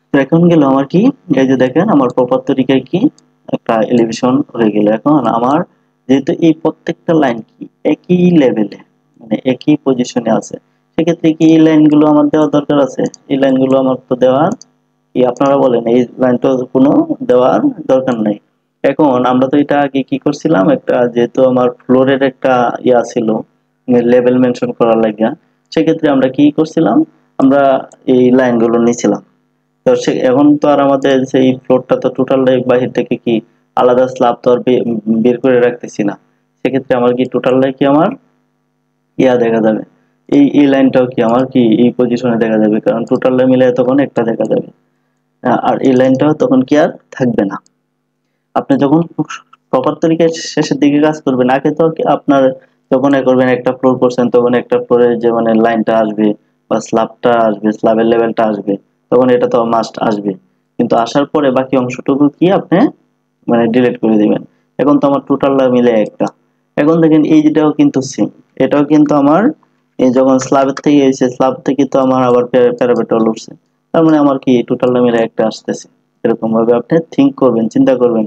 তো এখন গেল আমার কি, এই যে দেখেন আমার প্রপার তরিকায় কি একটা এলিভেশন হয়ে গেল। এখন আমার যেহেতু এই প্রত্যেকটা লাইন কি একই লেভেলে মানে একই পজিশনে আছে, সেক্ষেত্রে কি এই লাইনগুলো আমার দেওয়া দরকার আছে? এই লাইনগুলো আমার তো দেওয়ার কি, আপনারা বলেন এই লাইনটা কোনো দেওয়ার দরকার নাই। এখন আমরা তো এটা আগে কি করছিলাম, একটা যেহেতু আমার ফ্লোরের একটা ইয়া ছিল লেভেল মেনশন করার লাগিয়া, সেক্ষেত্রে আমরা কি করছিলাম, আমরা এই লাইনগুলো নিয়েছিলাম। তো এখন তো আর আমাদের সেই ফ্লোরটা তো টোটাল বাহির থেকে কি আলাদা স্ল্যাব তো আর বের করে রাখতেছি না। সেক্ষেত্রে আমার কি টোটাল কি আমার ইয়া দেখা যাবে, এই লাইনটাও কি আমার কি এই পজিশনে দেখা যাবে, কারণ টোটাল মিলে তখন একটা দেখা যাবে। আর এই লাইনটাও তখন কি আর থাকবে না। আপনি যখন প্রপার তরিকায় শেষের দিকে কাজ করবেন, আগে তো আপনার যখন করবেন একটা ফ্লোর করছেন তখন একটা ফ্লোরের যে মানে লাইনটা আসবে বা স্ল্যাবটা আসবে, স্ল্যাবের লেভেলটা আসবে, তখন এটা তো মাস্ট আসবে। কিন্তু আসার পরে বাকি অংশটুকু কি আপনি মানে ডিলিট করে দিবেন। এখন তো আমার টোটাল মিলে একটা। এখন দেখেন এই যেটাও কিন্তু সেম, এটাও কিন্তু আমার এই যখন স্ল্যাবের থেকে এসে স্ল্যাব থেকে তো আমার আবার প্যারাপিটাল উঠছে, তার মানে আমার কি টোটাল মিলে একটা আসতেছে। এরকম ভাবে আপনি থিঙ্ক করবেন, চিন্তা করবেন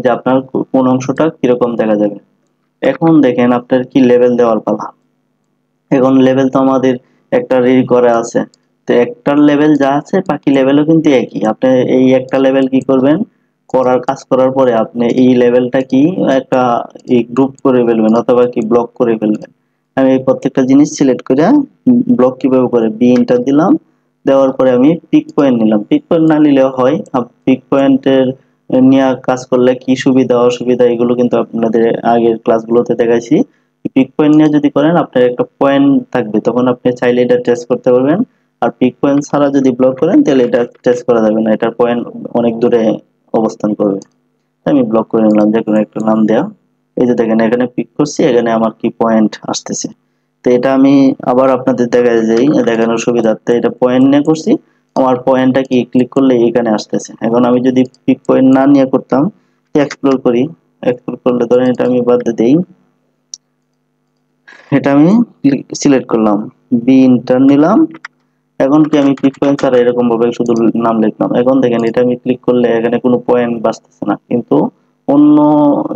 যে আপনার কোন অংশটা কিরকম দেখা যাবে। এখন দেখেন আপনার কি লেভেল দেওয়ার পালা। এখন লেভেল তো আমাদের একটা রেডি করা আছে, তো একটার লেভেল যা আছে বাকি লেভেলও কিন্তু একই। আপনি এই একটা লেভেল কি করবেন, কাজ করার পরে আপনি এই লেভেলটা কি একটা গ্রুপ করে ফেলবেন অথবা কি ব্লক করে ফেলবেন। আমি এই প্রত্যেকটা জিনিস সিলেক্ট করে ব্লক কিভাবে করে বি এন্টার দিলাম, দেওয়ার পরে আমি পিক পয়েন্ট নিলাম। পিক পয়েন্ট না নিলেও হয়, পিক পয়েন্টের নিয়ে কাজ করলে কি সুবিধা অসুবিধা এগুলো কিন্তু আপনাদের আগের ক্লাসগুলোতে দেখাইছি। পিক পয়েন্ট নিয়ে যদি করেন আপনার একটা পয়েন্ট থাকবে, তখন আপনি চাইলে এটা টেস্ট করতে পারবেন। আর পিক পয়েন্ট ছাড়া যদি ব্লক করেন তাহলে এটা টেস্ট করা যাবে না, এটার পয়েন্ট অনেক দূরে অবস্থান করবে। আমি ব্লক করে নিলাম, যে কোনো একটা নাম দেয়া। এই যে দেখেন এখানে পিক করছি, এখানে আমার কি পয়েন্ট আসতেছে। তো এটা আমি আবার আপনাদের দেখাই যাই দেখানোর সুবিধার্থে, এটা পয়েন্ট নিয়ে করছি। আমার পয়েন্টটা কি ক্লিক করলে এখানে আসতেছে। এখন আমি যদি পিক পয়েন্ট না নিয়ে করতাম, এক্সপ্লোর করি, এক্সপ্লোর করলে ধরেন এটা আমি বাদ দেই, এটা আমি সিলেক্ট করলাম, বি ইন্টার নিলাম। এখন কি আমি পিক পয়েন্ট ছাড়া এরকম ভাবে শুধু নাম লিখলাম। এখন দেখেন এটা আমি ক্লিক করলে এখানে কোনো পয়েন্ট বাঁচতেছে না, কিন্তু অন্য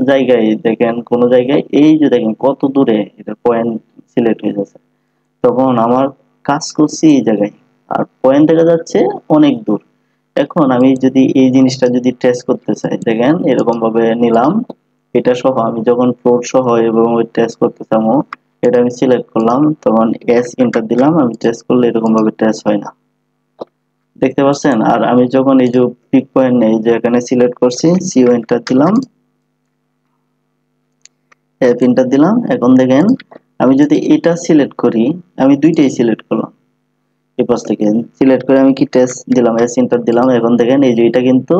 জায়গায় দেখেন কোন জায়গায় এই যে দেখেন কত দূরে এটা পয়েন্ট সিলেক্ট হয়ে যাচ্ছে। তখন আমার কাজ করছি এই জায়গায় আর পয়েন্ট দেখা যাচ্ছে অনেক দূর। এখন আমি যদি এই জিনিসটা যদি টেস্ট করতে চাই, দেখেন এরকম ভাবে নিলাম, এটা সহ আমি যখন ফ্লোর সহ এবং টেস্ট করতে চাবো, এটা আমি সিলেক্ট করলাম, তখন এস এন্টার দিলাম, আমি টেস্ট করলে এরকম ভাবে টেস্ট হয় না, দেখতে পাচ্ছেন। আর আমি যখন এই যে পিক পয়েন্ট নেই, যে এখানে সিলেক্ট করছি, সিও এন্টার দিলাম, এফ এন্টার দিলাম। এখন দেখেন আমি যদি এটা সিলেক্ট করি, আমি দুইটাই সিলেক্ট করলাম, এই পাশ থেকে সিলেক্ট করে আমি কি টেস্ট দিলাম, এস এন্টার দিলাম। এখন দেখেন এই যে এটা কিন্তু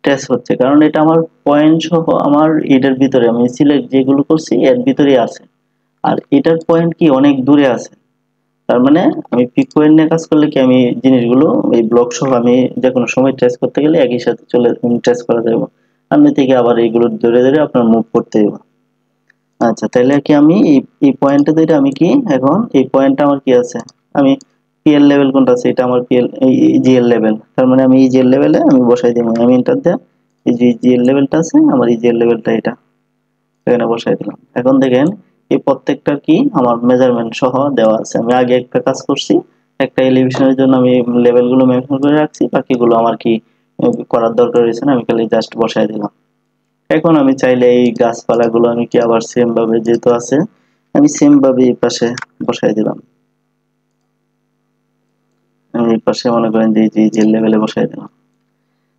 টেস্ট হচ্ছে, কারণ এটা আমার পয়েন্ট সহ আমার এটার ভিতরে আমি সিলেক্ট যেগুলো করছি এর ভিতরেই আছে। আর এটার পয়েন্ট কি অনেক দূরে আছে। তার মানে আমি পিক পয়েন্ট নিয়ে কাজ করলে কি আমি জিনিসগুলো এই ব্লক সহ আমি যে কোনো সময় ট্রেস করতে গেলে একই সাথে চলে ট্রেস করা যাবে। আমি থেকে আবার এইগুলো ধরে ধরে আপনার মুভ করতে হবে। আচ্ছা, তাহলে কি আমি এই পয়েন্টটা ধরে আমি কি এখন এই পয়েন্টটা আমার কি আছে, আমি পিএল লেভেল কোনটা আছে, এটা আমার পিএল এই জিএল লেভেল। তার মানে আমি এই জিএল লেভেলে আমি বসাই দিব, আমি এন্টার দিয়ে এই যে জিএল লেভেলটা আছে আমার এই জিএল লেভেলটা এটা এখানে বসাই দিলাম। এখন দেখেন এই প্রত্যেকটা কি আমার মেজারমেন্ট সহ দেওয়া আছে। আমি আগে একটা কাজ করছি, একটা এলিভেশনের জন্য আমি লেভেলগুলো মেনশন করে রাখছি, বাকিগুলো আমার কি করার দরকার হয়েছে না, আমি খালি জাস্ট বসাই দিলাম। এখন আমি চাইলে এই গাছপালাগুলো আমি কি আবার সেম ভাবে যেহেতু আছে, আমি সেম ভাবে এই পাশে বসাই দিলাম। আমি এই পাশে মনে করেন যে যে লেভেলে বসাই দিলাম।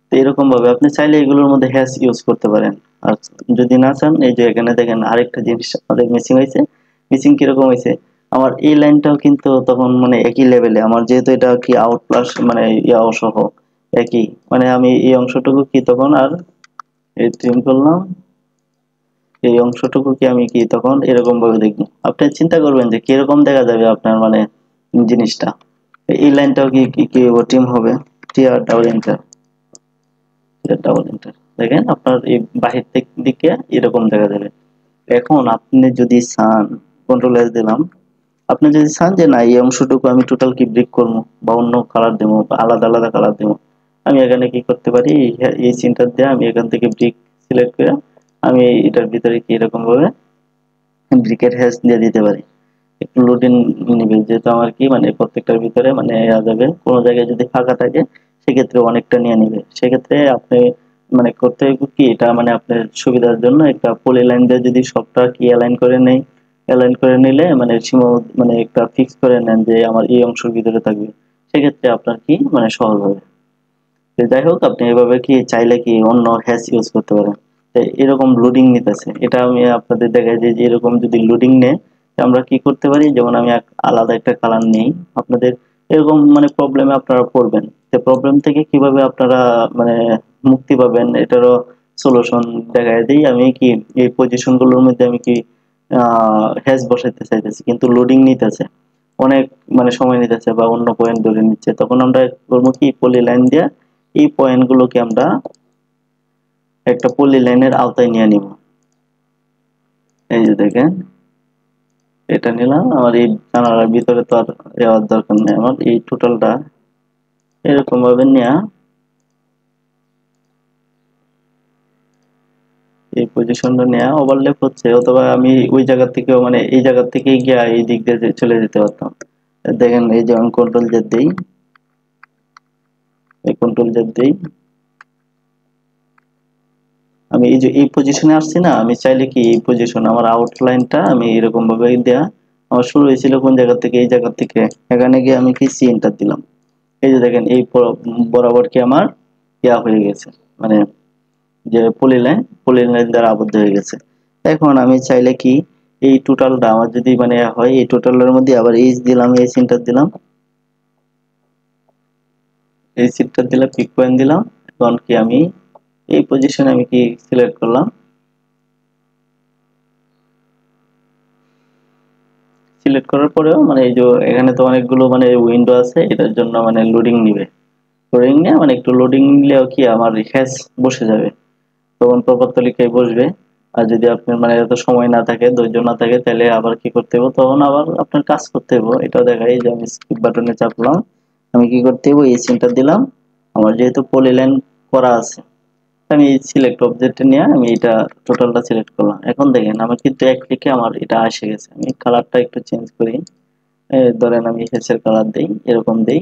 তো এরকম ভাবে আপনি চাইলে এগুলোর মধ্যে হ্যাশ ইউজ করতে পারেন। আর যদি না চান, এই যে এখানে দেখেন আরেকটা জিনিস আমাদের মিসিং হয়েছে। মিসিং কিরকম হয়েছে, আমার এই লাইনটাও কিন্তু তখন মানে একই লেভেলে, আমার যেহেতু এটা কি আউট প্লাস মানে ইয়াও সহ একই, মানে আমি এই অংশটুকু কি তখন আর এই ট্রিম করলাম, এই অংশটুকু কি আমি কি তখন এরকম ভাবে দেখবো। আপনি চিন্তা করবেন যে কিরকম দেখা যাবে আপনার মানে জিনিসটা। এই লাইনটাও কি কি কি ট্রিম হবে, টি আর ডাবল এন্টার, ডাবল এন্টার, দেখেন আপনার এই বাহির দিকে এরকম দেখা যাবে। এখন আপনি যদি চান, কন্ট্রোল এস দিলাম, আপনি যদি চান যে না এই অংশটুকু আমি টোটাল কি ব্রেক করবো বা অন্য কালার দেবো বা আলাদা আলাদা কালার দেবো, আমি এখানে কি করতে পারি, এই সিনটা দিয়ে আমি এখান থেকে ব্রিক সিলেক্ট করে আমি এটার ভিতরে কি এরকম ভাবে ব্রিকের হ্যাশ দিয়ে দিতে পারি। একটু লোডিং নিবে, যেহেতু আমার কি মানে প্রত্যেকটার ভিতরে মানে যাবে, কোনো জায়গায় যদি ফাঁকা থাকে সেক্ষেত্রে অনেকটা নিয়ে নিবে। সেক্ষেত্রে আপনি মানে করতে হবে কি, এটা মানে আপনার সুবিধার জন্য একটা পলি লাইন দিয়ে যদি সবটা কি অ্যালাইন করে নেই, অ্যালাইন করে নিলে মানে সীমা মানে একটা ফিক্স করে নেন যে আমার এই অংশের ভিতরে থাকবে, সেক্ষেত্রে আপনার কি মানে সহজ হবে। তো যাই হোক, আপনি এভাবে কি চাইলে কি অন্য হ্যাশ ইউজ করতে পারেন। তো এরকম লোডিং নিতেছে, এটা আমি আপনাদের দেখাই যে এরকম যদি লোডিং নেয় আমরা কি করতে পারি, যেমন আমি আলাদা একটা কালার নেই আপনাদের, এরকম মানে প্রবলেমে আপনারা পড়বেন, যে প্রবলেম থেকে কিভাবে আপনারা মানে মুক্তি পাবেন এটারও সলিউশন দেখাই দিই। আমি কি এই পজিশন গুলোর মধ্যে আমি কি হ্যাশ বসাইতে চাইতেছি কিন্তু লোডিং নিতেছে, অনেক মানে সময় নিতেছে বা অন্য পয়েন্ট ধরে নিচ্ছে, তখন আমরা করবো কি পলি লাইন দিয়ে এই পয়েন্ট গুলোকে আমরা একটা পলি লাইনের আওতায় নিয়ে নিব। এই যে দেখেন এটা নিলাম, আমার এই জানালার ভিতরে তো আর যাওয়ার দরকার নেই, আমার এই টোটালটা এরকম ভাবে নেওয়া, এই পজিশনটা নেওয়া ওভারল্যাপ হচ্ছে, অথবা আমি ওই জায়গা থেকেও মানে এই জায়গা থেকেই গিয়ে এই দিক দিয়ে চলে যেতে পারতাম। দেখেন এই যে আমি কন্ট্রোল জেড দেই, এই কন্ট্রোল জেড দেই, আমি এই যে এই পজিশনে আসছি না, আমি চাইলে কি এই পজিশন আমার আউটলাইনটা আমি এরকম ভাবে দেয়া, আমার শুরু হয়েছিল কোন জায়গা থেকে, এই জায়গা থেকে এখানে গিয়ে আমি কি সি এন্টার দিলাম। এই যে দেখেন এই বরাবর কি আমার ইয়া হয়ে গেছে, মানে যে পলি লাইন দ্বারা আবদ্ধ হয়ে গেছে। এখন আমি চাইলে কি এই টোটালটা আমার যদি মানে হয়, এই টোটালের মধ্যে আবার এইচ দিলাম, এই সেন্টার দিলাম, এই সেন্টার দিলাম, পিক পয়েন্ট দিলাম। এখন কি আমি এই পজিশনে আমি কি সিলেক্ট করলাম, সিলেক্ট করার পরেও মানে এই যে এখানে তো অনেকগুলো মানে উইন্ডো আছে, এটার জন্য মানে লোডিং নিবে, লোডিং নিয়ে মানে একটু লোডিং নিলেও কি আমার হ্যাশ বসে যাবে, তখন প্রপার তালিকায় বসবে। আর যদি আপনার মানে এত সময় না থাকে, ধৈর্য না থাকে, তাহলে আবার কি করতে হবে, তখন আবার আপনার কাজ করতে হবে। এটা দেখাই যে আমি স্কিপ বাটনে চাপলাম, আমি কি করতে হবে এই সেন্টার দিলাম, আমার যেহেতু পলিলাইন করা আছে আমি সিলেক্ট অবজেক্ট নিয়ে আমি এটা টোটালটা সিলেক্ট করলাম। এখন দেখেন আমার কিন্তু এক ক্লিকে আমার এটা এসে গেছে। আমি কালারটা একটু চেঞ্জ করি, ধরেন আমি হেসের কালার দেই, এরকম দেই,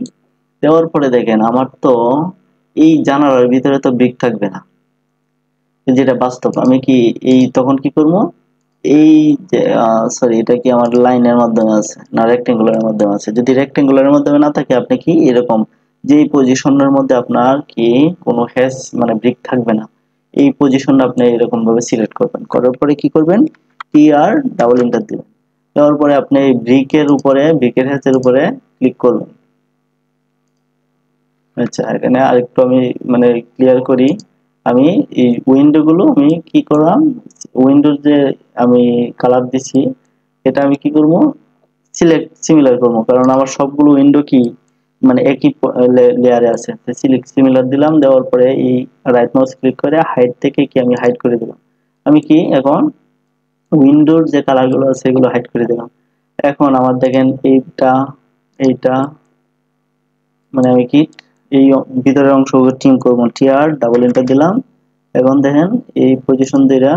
দেওয়ার পরে দেখেন আমার তো এই জানালার ভিতরে তো ব্রিক থাকবে না, যেটা বাস্তব। আমি কি এই তখন কি করব, এই যে সরি এটা কি আমার লাইনের মাধ্যমে আছে না রেক্টেঙ্গুলারের মাধ্যমে আছে, যদি রেক্টেঙ্গুলারের মাধ্যমে না থাকে আপনি কি এরকম যে পজিশনের মধ্যে আপনার কি কোনো হ্যাশ মানে ব্রিক থাকবে না, এই পজিশনটা আপনি এরকম ভাবে সিলেক্ট করবেন, করার পরে কি করবেন টি আর ডাবল এন্টার দিবেন, দেওয়ার পরে আপনি এই ব্রিকের উপরে ব্রিকের হ্যাশের উপরে ক্লিক করবেন। আচ্ছা এখানে আরেকটু আমি মানে ক্লিয়ার করি, আমি এই উইন্ডো গুলো আমি কি করলাম, উইন্ডোর যে আমি কালার দিছি এটা আমি কি করব সিলেক্ট সিমিলার করব, কারণ আমার সবগুলো উইন্ডো কি মানে একই লেয়ারে আছে। সিলেক্ট সিমিলার দিলাম, দেওয়ার পরে এই রাইট মাউস ক্লিক করে হাইড থেকে কি আমি হাইড করে দিলাম। আমি কি এখন উইন্ডোর যে কালার গুলো আছে এগুলো হাইড করে দিলাম। এখন আমার দেখেন এইটা এইটা মানে আমি কি এই ভিতরের অংশ ট্রিম করবো, টিআর ডাবল এন্টার দিলাম। এখন দেখেন এই পজিশন দিয়ে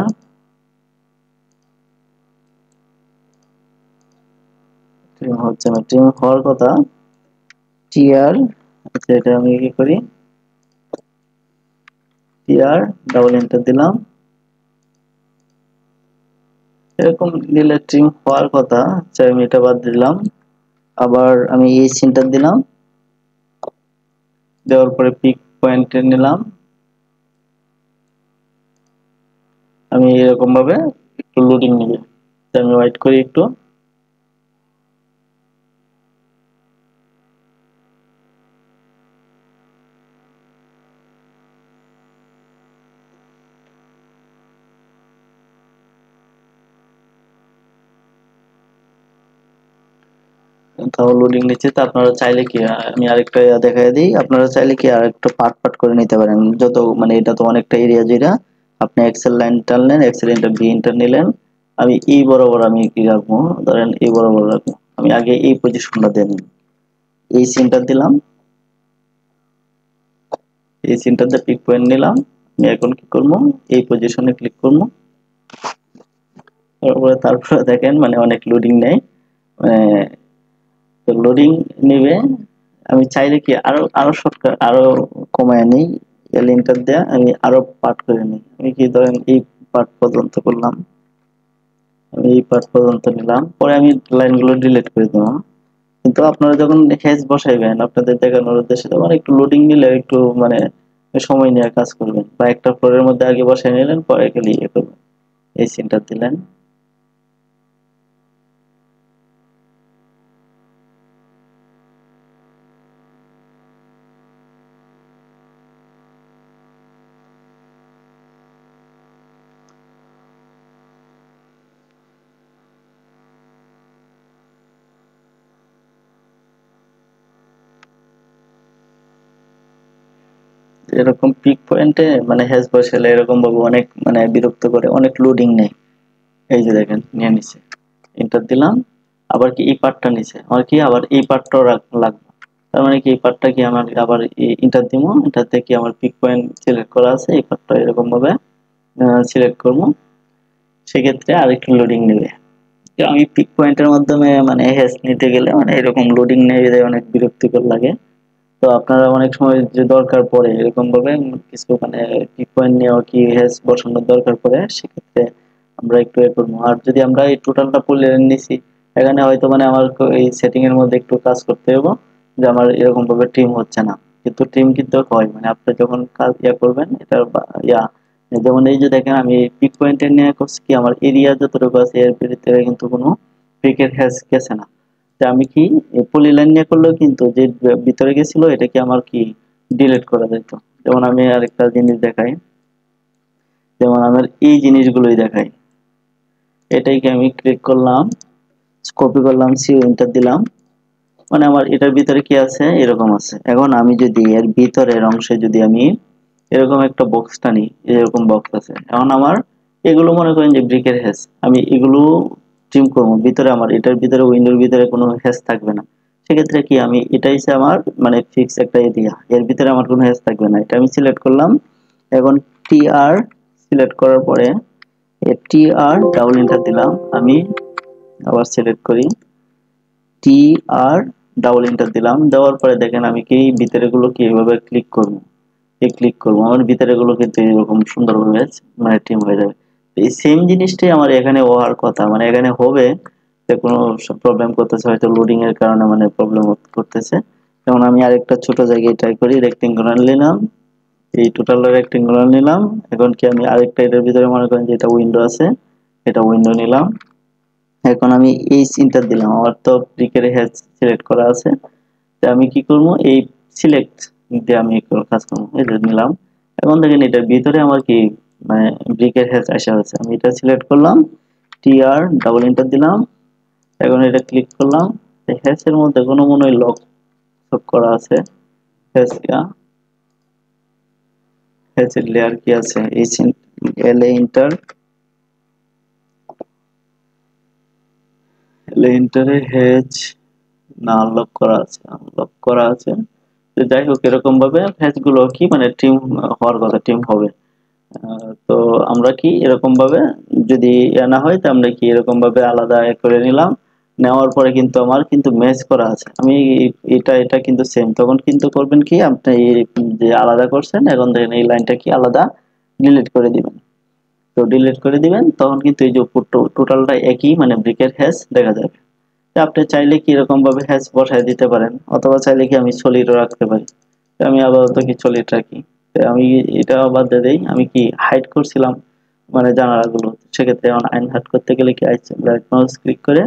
ট্রিম হচ্ছে না, ট্রিম হওয়ার কথা টিআর, আচ্ছা এটা আমি কি করি টিআর ডাবল এন্টার দিলাম, এরকম দিলে ট্রিম হওয়ার কথা। আচ্ছা আমি এটা বাদ দিলাম, আবার আমি এই সেন্টার দিলাম, দেওয়ার পরে পিক পয়েন্টে নিলাম, আমি এরকম ভাবে একটু লোডিং নিবে, আমি ওয়েট করি একটু, তাও লোডিং নিচ্ছে। তো আপনারা চাইলে কি আমি আরেকটা দেখাই দিই, আপনারা চাইলে কি আরেকটা পার্ট পার্ট করে নিতে পারেন। যত মানে এটা তো অনেকটা এরিয়া জুড়ে আপনি এক্সেল লাইন টানলেন, এক্সেল ইন্টার বি ইন্টার নিলেন। আমি এই বরাবর আমি কি রাখবো, ধরেন এই বরাবর রাখবো। আমি আগে এই পজিশনটা দেন, এই সিনটা দিলাম, এই সিনটাতে পিক পয়েন্ট নিলাম। আমি এখন কি করবো, এই পজিশনে ক্লিক করবো। তারপরে দেখেন মানে অনেক লোডিং নেয়, লোডিং নেবে। আমি চাইলে কি আরো আরো শর্টকাট আরো কমায় নিই, লিঙ্কটা দেয়া আমি আরো পার্ট করে নিই। আমি কি ধরেন এই পার্ট পর্যন্ত করলাম, আমি এই পার্ট পর্যন্ত নিলাম, পরে আমি লাইনগুলো ডিলিট করে দেবো। কিন্তু আপনারা যখন হ্যাশ বসাইবেন আপনাদের দেখানোর উদ্দেশ্যে, তখন একটু লোডিং নিলে একটু মানে সময় নিয়ে কাজ করবেন, বা একটা ফ্লোরের মধ্যে আগে বসাই নিলেন, পরে খালি ইয়ে করবেন, এই সিনটা দিলেন। এরকম পিক পয়েন্টে মানে হ্যাশ বসালে এরকম ভাবে অনেক মানে বিরক্ত করে, অনেক লোডিং নেই। এই যে দেখেন নিয়ে নিছে, এন্টার দিলাম, আবার কি এই পার্টটা নিছে, আমার কি আবার এই পার্টটাও লাগবে। তার মানে কি এই পার্টটা কি আমার আবার এন্টার দিব, এটাতে কি আমার পিক পয়েন্ট সিলেক্ট করা আছে, এই পার্টটা এরকম ভাবে সিলেক্ট করব। সেক্ষেত্রে আরেকটু লোডিং নেবে। তো আমি পিক পয়েন্টের মাধ্যমে মানে হ্যাশ নিতে গেলে মানে এরকম লোডিং নেবে, অনেক বিরক্তিকর লাগে। তো আপনারা অনেক সময় যে দরকার পড়ে এরকম ভাবে কিছু মানে পিক পয়েন্ট নেওয়া কি হ্যাশ বসানোর দরকার পড়ে, সেক্ষেত্রে আমরা একটু এ করবো। আর যদি আমরা এই টোটালটা পুলে নিছি, এখানে হয়তো মানে আমার এই সেটিং এর মধ্যে একটু কাজ করতে হবে, যে আমার এরকম ভাবে ট্রিম হচ্ছে না। কিন্তু ট্রিম কিন্তু হয় মানে আপনি যখন কাজ করবেন এটা ইয়া, যেমন এই যে দেখেন আমি পিক পয়েন্টে নিয়ে করছি কি আমার এরিয়া যতটুকু আছে এর ভিতরে কিন্তু কোনো পিকের হ্যাশ গেছে না। যে আমি কি পলিলাইন নিয়ে করলেও কিন্তু যে ভিতরে গেছিল এটা কি আমার কি ডিলিট করা যেত। যেমন আমি আরেকটা জিনিস দেখাই, যেমন আমার এই জিনিসগুলোই দেখাই। এটাইকে আমি ক্লিক করলাম, কপি করলাম, সি এন্টার দিলাম। মানে আমার এটার ভিতরে কি আছে, এরকম আছে। এখন আমি যদি এর ভিতরের অংশে যদি আমি এরকম একটা বক্স টানি, এরকম বক্স আছে, এখন আমার এগুলো মনে করেন যে ব্রিকের হ্যাশ, আমি এগুলো ট্রিম করবো। ভিতরে আমার এটার ভিতরে উইন্ডোর ভিতরে কোনো হ্যাশ থাকবে না। সেক্ষেত্রে কি আমি এটাই হচ্ছে আমার মানে ফিক্স একটা এরিয়া, এর ভিতরে আমার কোনো হ্যাশ থাকবে না। এটা আমি সিলেক্ট করলাম। এখন টি আর সিলেক্ট করার পরে টি আর ডাবল এন্টার দিলাম। আমি আবার সিলেক্ট করি, টি আর ডাবল এন্টার দিলাম। দেওয়ার পরে দেখেন আমি কি ভিতরে গুলো কি এইভাবে ক্লিক করবো, এই ক্লিক করবো, আমার ভিতরে গুলো কিন্তু এরকম সুন্দরভাবে মানে টিম হয়ে যাবে। এই সেম জিনিসটাই আমার এখানে হওয়ার কথা, মানে এখানে হবে যে কোনো প্রবলেম করতেছে, হয়তো লোডিং এর কারণে মানে প্রবলেম করতেছে। যেমন আমি আরেকটা ছোট জায়গায় ট্রাই করি, রেক্টেঙ্গুলার নিলাম, এই টোটালটা রেক্টেঙ্গুলার নিলাম। এখন কি আমি আরেকটা এটার ভিতরে মনে করেন যে এটা উইন্ডো আছে, এটা উইন্ডো নিলাম। এখন আমি এই সিনটা দিলাম, আমার তো ব্রিকের হ্যাচ সিলেক্ট করা আছে। তো আমি কি করব, এই সিলেক্ট দিয়ে আমি কাজ করবো, এই যে নিলাম। এখন দেখেন এটার ভিতরে আমার কি মানে ব্রিকের হ্যাচ আসা হয়েছে। আমি এটা সিলেক্ট করলাম, টি আর ডাবল এন্টার দিলাম। এখন এটা ক্লিক করলাম, হ্যাচের মধ্যে কোনো মনে হয় লক করা আছে। হ্যাচ হ্যাচের লেয়ার কি আছে, এই এল এন্টার, এল এন্টারে হ্যাচ না আনলক করা আছে, আনলক করা আছে। তো যাই হোক এরকম ভাবে হ্যাচ গুলো কি মানে টিম হওয়ার কথা, টিম হবে। তো আমরা কি এরকম ভাবে যদি না হয় তো আমরা কি এরকম ভাবে আলাদা করে নিলাম। নেওয়ার পরে কিন্তু আমার কিন্তু ম্যাচ করা আছে, আমি এটা এটা কিন্তু সেম। তখন কিন্তু করবেন কি আপনি যে আলাদা করছেন, এখন দেখেন এই লাইনটা কি আলাদা ডিলিট করে দিবেন। তো ডিলিট করে দিবেন, তখন কিন্তু এই যে টোটালটা একই মানে ব্রিকের হ্যাশ দেখা যাবে। তো আপনি চাইলে কি এরকম ভাবে হ্যাশ বসায় দিতে পারেন, অথবা চাইলে কি আমি সলিডও রাখতে পারি। তো আমি আপাতত কি সলিড রাখি। তো আমি এটা বাদ দিয়ে দেই, আমি কি হাইড করছিলাম মানে জানালাগুলো। সেক্ষেত্রে এখন হাইড করতে গেলে কি রাইট মাউস ক্লিক করে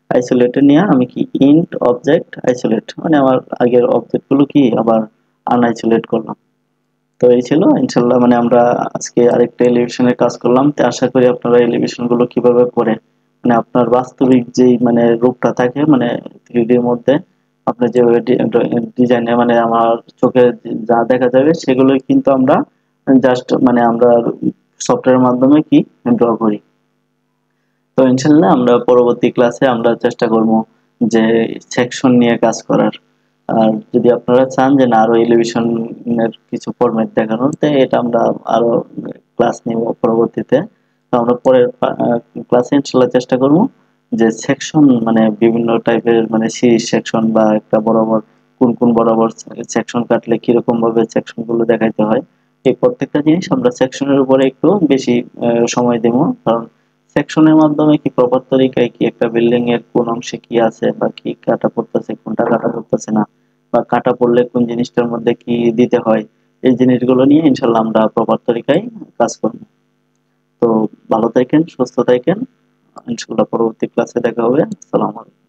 আইসোলেটে নিয়ে আমি কি ইন্ট অবজেক্ট আইসোলেট, মানে আমার আগের অবজেক্ট গুলো কি আবার আনআইসোলেট করলাম। তো এই ছিল ইনশাল্লাহ, মানে আমরা আজকে আরেকটা এলিভেশনের কাজ করলাম। তো আশা করি আপনারা এলিভেশন গুলো কিভাবে করে মানে আপনার বাস্তবিক যেই মানে রূপটা থাকে মানে 3D এর মধ্যে আপনি যে ডিজাইনে মানে আমার চোখে যা দেখা যাবে সেগুলোই কিন্তু আমরা জাস্ট মানে আমরা সফটওয়্যারের মাধ্যমে কি ড্র করি। তো ইনশাল্লাহ আমরা পরবর্তী ক্লাসে আমরা চেষ্টা করব যে সেকশন নিয়ে কাজ করার। আর যদি আপনারা চান যে না আরো এলিভেশন এর কিছু ফরম্যাট দেখানোর, তো এটা আমরা আরো ক্লাস নিব পরবর্তীতে। তো আমরা পরের ক্লাসে ইনশাল্লাহ চেষ্টা করব যে সেকশন মানে বিভিন্ন টাইপের মানে সিরিজ সেকশন বা একটা বরাবর কোন বরাবর সেকশন কাটলে কিরকম ভাবে সেকশন গুলো দেখাইতে হয়, এই প্রত্যেকটা জিনিস আমরা সেকশনের উপরে একটু বেশি সময় দেব। কারণ সেকশনের মাধ্যমে কি প্রপার তরিকায় কি একটা বিল্ডিং এর কোন অংশে কি আছে বা কি কাটা পড়তেছে কোনটা কাটা পড়তেছে না বা কাটা পড়লে কোন জিনিসটার মধ্যে কি দিতে হয়, এই জিনিসগুলো নিয়ে ইনশাল্লাহ আমরা প্রপার তরিকায় কাজ করব। তো ভালো থাকেন, সুস্থ থাকেন, ইনশাল্লাহ পরবর্তী ক্লাসে দেখা হবে। আসসালামু আলাইকুম।